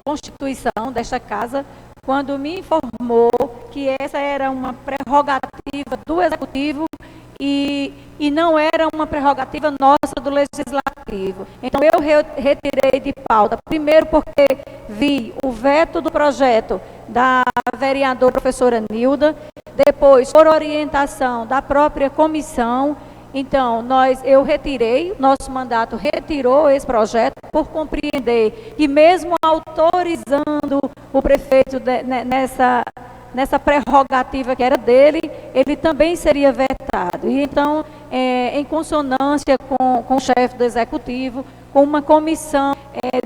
Constituição desta casa, quando me informou que essa era uma prerrogativa do Executivo e não era uma prerrogativa nossa do Legislativo. Então, eu retirei de pauta, primeiro porque vi o veto do projeto da vereadora professora Nilda, depois, por orientação da própria comissão. Então, eu retirei, nosso mandato retirou esse projeto por compreender que mesmo autorizando o prefeito nessa prerrogativa que era dele, ele também seria vetado. E então, em consonância com o chefe do Executivo, com uma comissão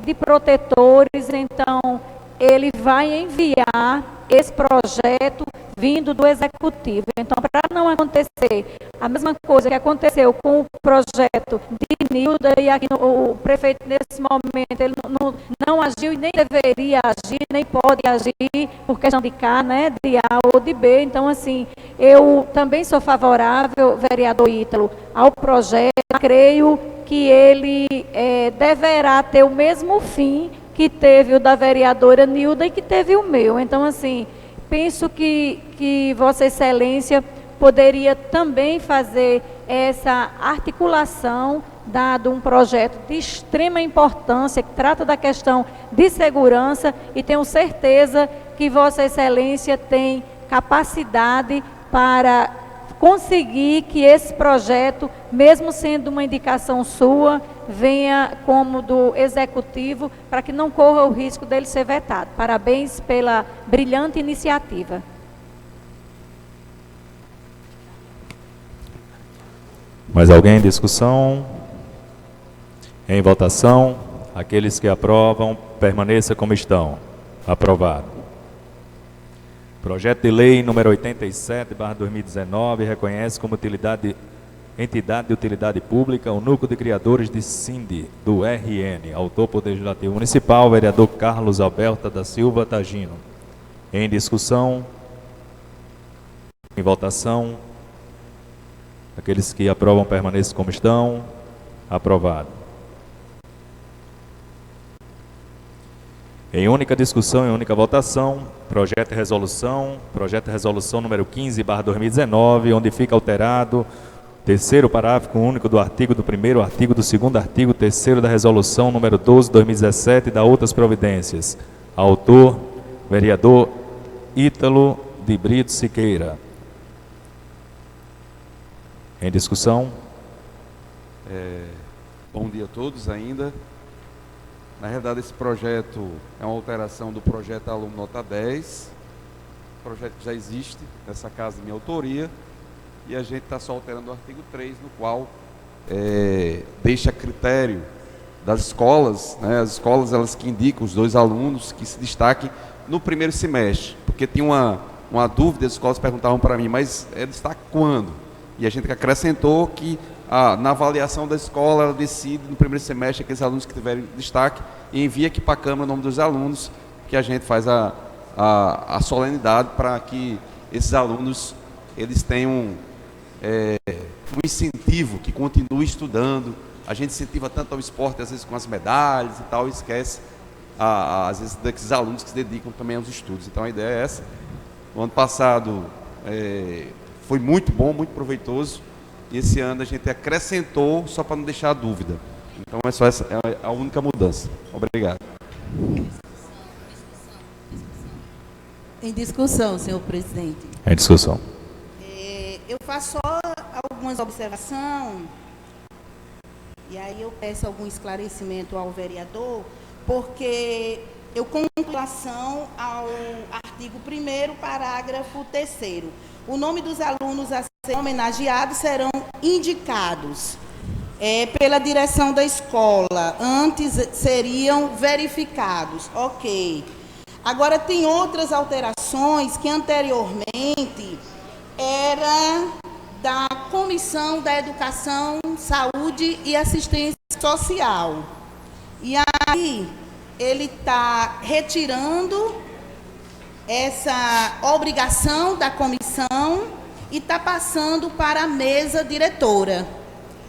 de protetores, então, ele vai enviar esse projeto vindo do Executivo. Então, para não acontecer a mesma coisa que aconteceu com o projeto de Nilda, e aqui o prefeito, nesse momento, ele não agiu e nem deveria agir, nem pode agir por questão de K, né, de A ou de B. Então, assim, eu também sou favorável, vereador Ítalo, ao projeto. Creio que ele deverá ter o mesmo fim que teve o da vereadora Nilda e que teve o meu. Então, assim, penso que Vossa Excelência poderia também fazer essa articulação, dado um projeto de extrema importância, que trata da questão de segurança, e tenho certeza que Vossa Excelência tem capacidade para conseguir que esse projeto, mesmo sendo uma indicação sua, venha como do Executivo, para que não corra o risco dele ser vetado. Parabéns pela brilhante iniciativa. Mais alguém em discussão? Em votação, aqueles que aprovam, permaneça como estão. Aprovado. Projeto de lei número 87/2019 reconhece como entidade de utilidade pública o Núcleo de Criadores de Sindi, do RN. Autor, Poder Legislativo Municipal, vereador Carlos Alberto da Silva Tagino. Em discussão, em votação, aqueles que aprovam permaneçam como estão. Aprovado. Em única discussão, em única votação, projeto de resolução número 15/2019, onde fica alterado Terceiro parágrafo único do artigo do 1º, artigo do 2º, artigo 3º da resolução número 12/2017 e da outras providências. Autor, vereador Ítalo de Brito Siqueira. Em discussão? Bom dia a todos ainda. Na realidade, esse projeto é uma alteração do projeto Aluno Nota 10, projeto que já existe nessa casa de minha autoria, e a gente está só alterando o artigo 3, no qual deixa a critério das escolas, né, as escolas elas que indicam os 2 alunos que se destaquem no primeiro semestre, porque tinha uma dúvida, as escolas perguntavam para mim, mas destaque quando? E a gente acrescentou que na avaliação da escola, ela decide no primeiro semestre aqueles alunos que tiverem destaque e envia aqui para a Câmara o nome dos alunos, que a gente faz a solenidade para que esses alunos eles tenham um incentivo, que continue estudando. A gente incentiva tanto ao esporte, às vezes com as medalhas e tal, e esquece, às vezes, desses alunos que se dedicam também aos estudos. Então a ideia é essa. No ano passado foi muito bom, muito proveitoso, e esse ano a gente acrescentou só para não deixar a dúvida. Então é só essa a única mudança. Obrigado. Em discussão, senhor presidente. Em discussão. Eu faço só algumas observações, e aí eu peço algum esclarecimento ao vereador, porque eu com relação ao artigo 1º, parágrafo 3º. O nome dos alunos a serem homenageados serão indicados pela direção da escola, antes seriam verificados. Ok. Agora, tem outras alterações que anteriormente era da Comissão da Educação, Saúde e Assistência Social. E aí, ele está retirando essa obrigação da comissão e está passando para a mesa diretora.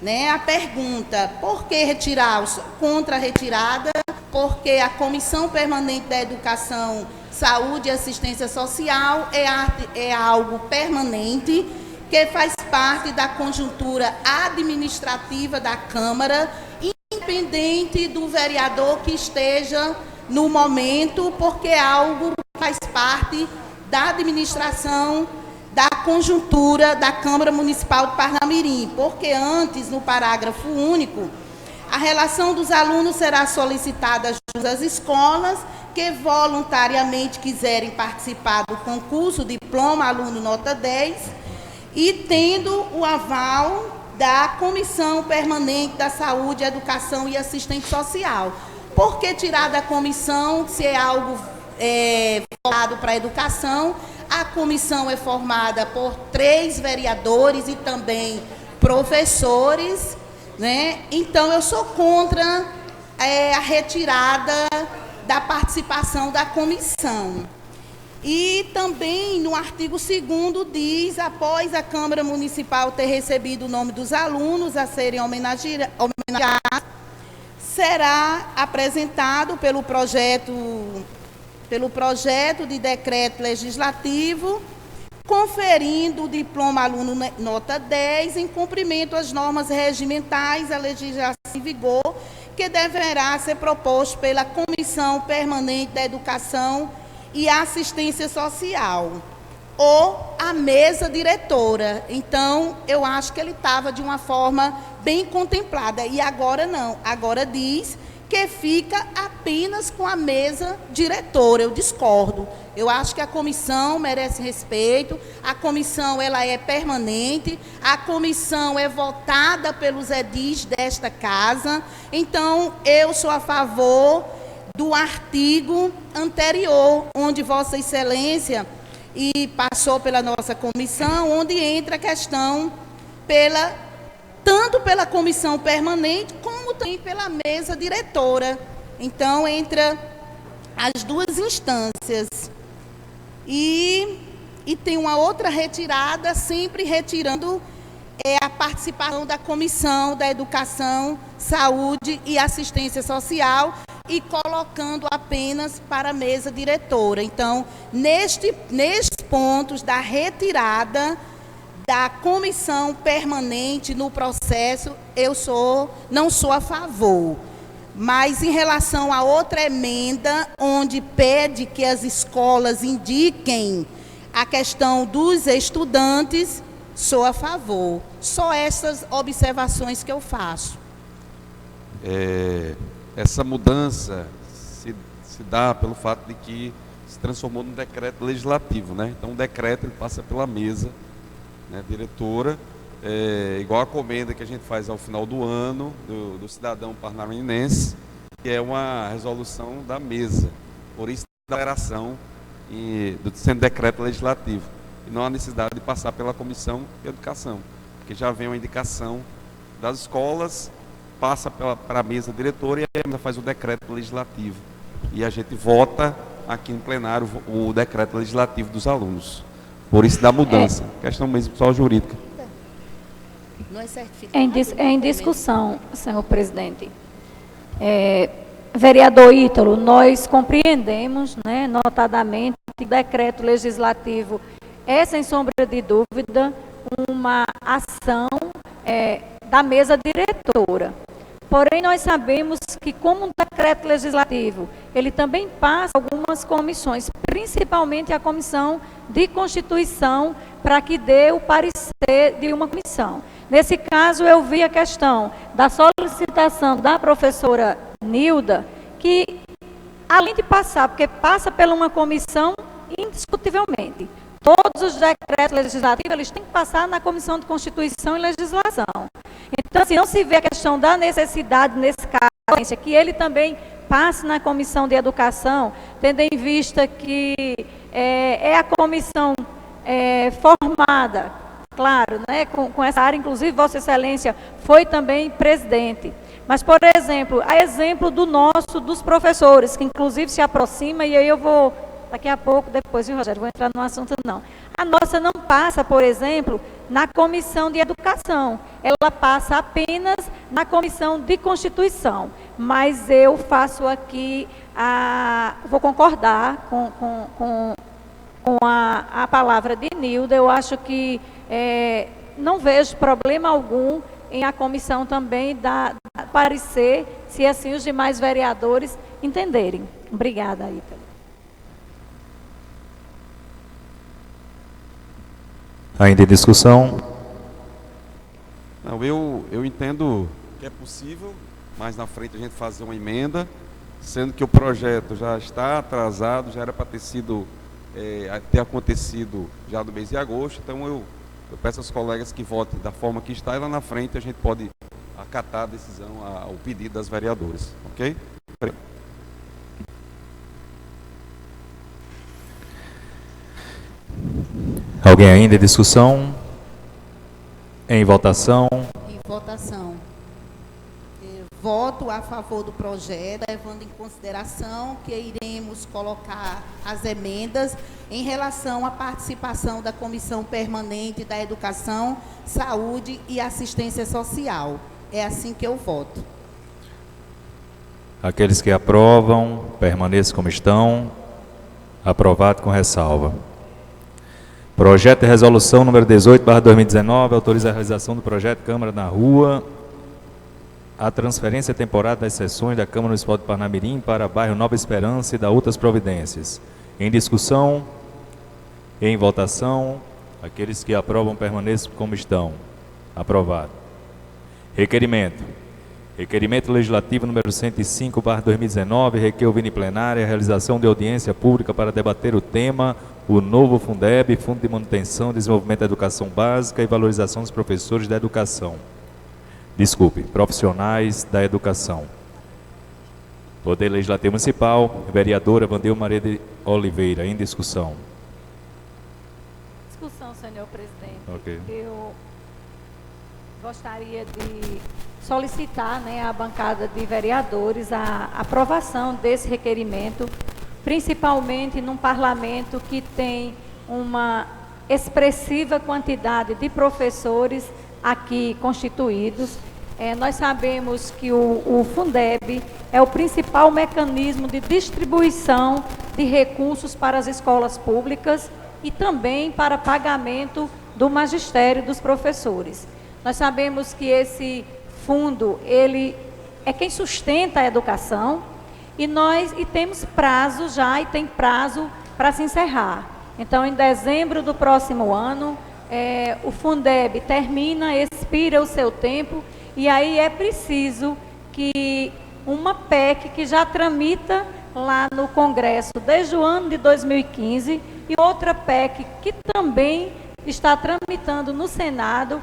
Né? A pergunta, por que retirar? Contra a retirada, porque a Comissão Permanente da Educação, Saúde e Assistência Social é algo permanente, que faz parte da conjuntura administrativa da Câmara, independente do vereador que esteja no momento, porque é algo que faz parte da administração da conjuntura da Câmara Municipal de Parnamirim, porque antes, no parágrafo único, a relação dos alunos será solicitada às escolas que voluntariamente quiserem participar do concurso Diploma Aluno Nota 10 e tendo o aval da Comissão Permanente da Saúde, Educação e Assistência Social. Por que tirar da comissão, se é algo voltado para a educação? A comissão é formada por 3 vereadores e também professores, né? Então, eu sou contra a retirada da participação da comissão. E também no artigo 2º diz, após a Câmara Municipal ter recebido o nome dos alunos a serem homenageados, será apresentado pelo projeto de decreto legislativo, conferindo o diploma aluno nota 10 em cumprimento às normas regimentais, a legislação em vigor, que deverá ser proposto pela Comissão Permanente da Educação e Assistência Social, ou a mesa diretora. Então, eu acho que ele estava de uma forma bem contemplada, e agora não, agora diz que fica apenas com a mesa diretora. Eu discordo. Eu acho que a comissão merece respeito, a comissão ela é permanente, a comissão é votada pelos edis desta casa. Então, eu sou a favor do artigo anterior, onde Vossa Excelência e passou pela nossa comissão, onde entra a questão tanto pela comissão permanente, como também pela mesa diretora. Então, entra as duas instâncias. E tem uma outra retirada, sempre retirando a participação da Comissão da Educação, Saúde e Assistência Social e colocando apenas para a mesa diretora. Então, nestes pontos da retirada da comissão permanente no processo, não sou a favor. Mas em relação a outra emenda, onde pede que as escolas indiquem a questão dos estudantes, sou a favor. Só essas observações que eu faço. Essa mudança se dá pelo fato de que se transformou num decreto legislativo, né? Então o decreto ele passa pela mesa, né, diretora, igual a comenda que a gente faz ao final do ano do cidadão parnamirense, que é uma resolução da mesa. Por isso a alteração sendo decreto legislativo. E não há necessidade de passar pela Comissão de Educação, porque já vem uma indicação das escolas, passa para a mesa diretora e a mesa faz o decreto legislativo. E a gente vota aqui no plenário o decreto legislativo dos alunos. Por isso da mudança. Questão mesmo só jurídica. Não é certificado? Em discussão, senhor presidente. Vereador Ítalo, nós compreendemos, né, notadamente, que o decreto legislativo é, sem sombra de dúvida, uma ação da mesa diretora. Porém, nós sabemos que, como um decreto legislativo, ele também passa algumas comissões, principalmente a Comissão de Constituição, para que dê o parecer de uma comissão. Nesse caso, eu vi a questão da solicitação da professora Nilda, que, além de passar, porque passa por uma comissão, indiscutivelmente, todos os decretos legislativos, eles têm que passar na Comissão de Constituição e Legislação. Então, assim, não se vê a questão da necessidade, nesse caso, que ele também passe na Comissão de Educação, tendo em vista que é a comissão formada, claro, né, com essa área, inclusive Vossa Excelência foi também presidente. Mas, por exemplo, a exemplo dos professores, que inclusive se aproxima, e aí eu vou, daqui a pouco, depois, viu, Rogério, vou entrar no assunto não. A nossa não passa, por exemplo, na Comissão de Educação, ela passa apenas na Comissão de Constituição, mas eu faço aqui, vou concordar com a palavra de Nilda. Eu acho que não vejo problema algum em a comissão também dar parecer, se assim os demais vereadores entenderem. Obrigada, Ítalo. Ainda em discussão? Não, eu entendo que é possível, mais na frente a gente fazer uma emenda, sendo que o projeto já está atrasado, já era para ter acontecido já no mês de agosto. Então eu peço aos colegas que votem da forma que está, e lá na frente a gente pode acatar a decisão, o pedido das vereadoras, ok? Alguém ainda em discussão? Em votação? Em votação. Voto a favor do projeto, levando em consideração que iremos colocar as emendas em relação à participação da Comissão Permanente da Educação, Saúde e Assistência Social. É assim que eu voto. Aqueles que aprovam, permaneçam como estão. Aprovado com ressalva. Projeto de resolução número 18/2019, autoriza a realização do projeto Câmara na Rua, a transferência temporária das sessões da Câmara Municipal de Parnamirim para bairro Nova Esperança e da outras providências. Em discussão, em votação, aqueles que aprovam permaneçam como estão. Aprovado. Requerimento. Requerimento legislativo número 105/2019, requer ouvir em plenária a realização de audiência pública para debater o tema o novo Fundeb, Fundo de Manutenção e Desenvolvimento da Educação Básica e Valorização dos Professores da Educação. Profissionais da Educação. Poder Legislativo Municipal, vereadora Vandeil Maria de Oliveira, em discussão. Discussão, senhor presidente. Ok. Eu gostaria de solicitar, né, à bancada de vereadores a aprovação desse requerimento, principalmente num parlamento que tem uma expressiva quantidade de professores aqui constituídos. Nós sabemos que o Fundeb é o principal mecanismo de distribuição de recursos para as escolas públicas e também para pagamento do magistério dos professores. Nós sabemos que esse fundo, ele é quem sustenta a educação e temos prazo já, e tem prazo para se encerrar. Então, em dezembro do próximo ano, o Fundeb termina, expira o seu tempo, e aí é preciso que uma PEC que já tramita lá no Congresso desde o ano de 2015 e outra PEC que também está tramitando no Senado,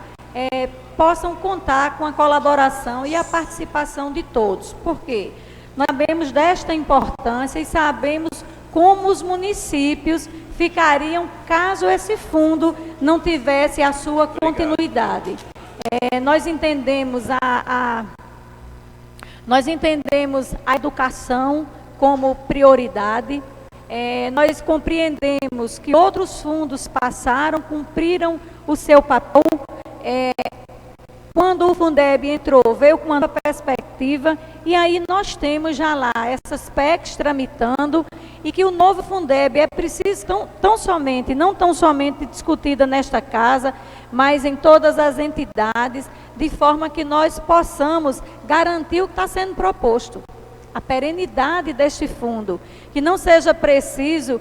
possam contar com a colaboração e a participação de todos. Por quê? Nós sabemos desta importância e sabemos como os municípios ficariam caso esse fundo não tivesse a sua continuidade. Nós entendemos a educação como prioridade. Nós compreendemos que outros fundos passaram, cumpriram o seu papel. Quando o Fundeb entrou, veio com uma perspectiva, e aí nós temos já lá essas PECs tramitando, e que o novo Fundeb é preciso não tão somente discutida nesta casa, mas em todas as entidades, de forma que nós possamos garantir o que está sendo proposto. A perenidade deste fundo, que não seja preciso,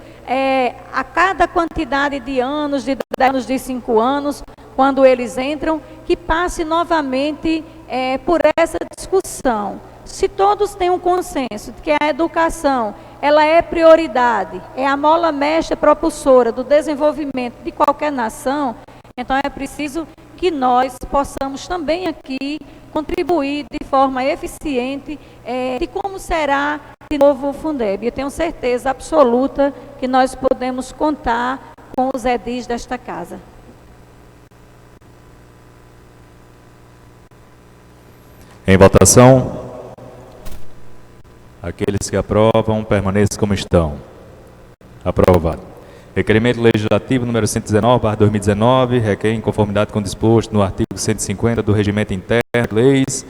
a cada quantidade de anos, de 10 anos, de 5 anos, quando eles entram, que passe novamente por essa discussão. Se todos têm um consenso de que a educação, ela é prioridade, é a mola mestra propulsora do desenvolvimento de qualquer nação, então é preciso que nós possamos também aqui contribuir de forma eficiente de como será de novo o Fundeb. Eu tenho certeza absoluta que nós podemos contar com os edis desta casa. Em votação, aqueles que aprovam, permaneçam como estão. Aprovado. Requerimento legislativo número 119/2019, requer em conformidade com o disposto no artigo 150 do Regimento Interno de Leis,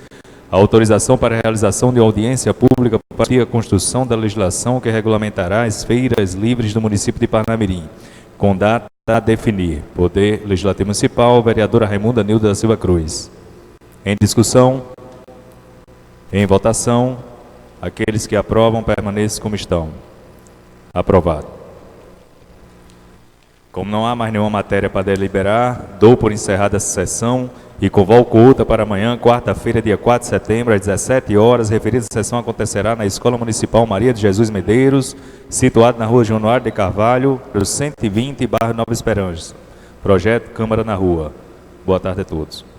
a autorização para a realização de audiência pública para a construção da legislação que regulamentará as feiras livres do município de Parnamirim, com data a definir. Poder Legislativo Municipal, vereadora Raimunda Nilda da Silva Cruz. Em discussão, em votação, aqueles que aprovam, permaneçam como estão. Aprovado. Como não há mais nenhuma matéria para deliberar, dou por encerrada essa sessão e convoco outra para amanhã, quarta-feira, dia 4 de setembro, às 17 horas. Referida sessão acontecerá na Escola Municipal Maria de Jesus Medeiros, situada na rua Januário de Carvalho, 120, bairro Nova Esperança. Projeto Câmara na Rua. Boa tarde a todos.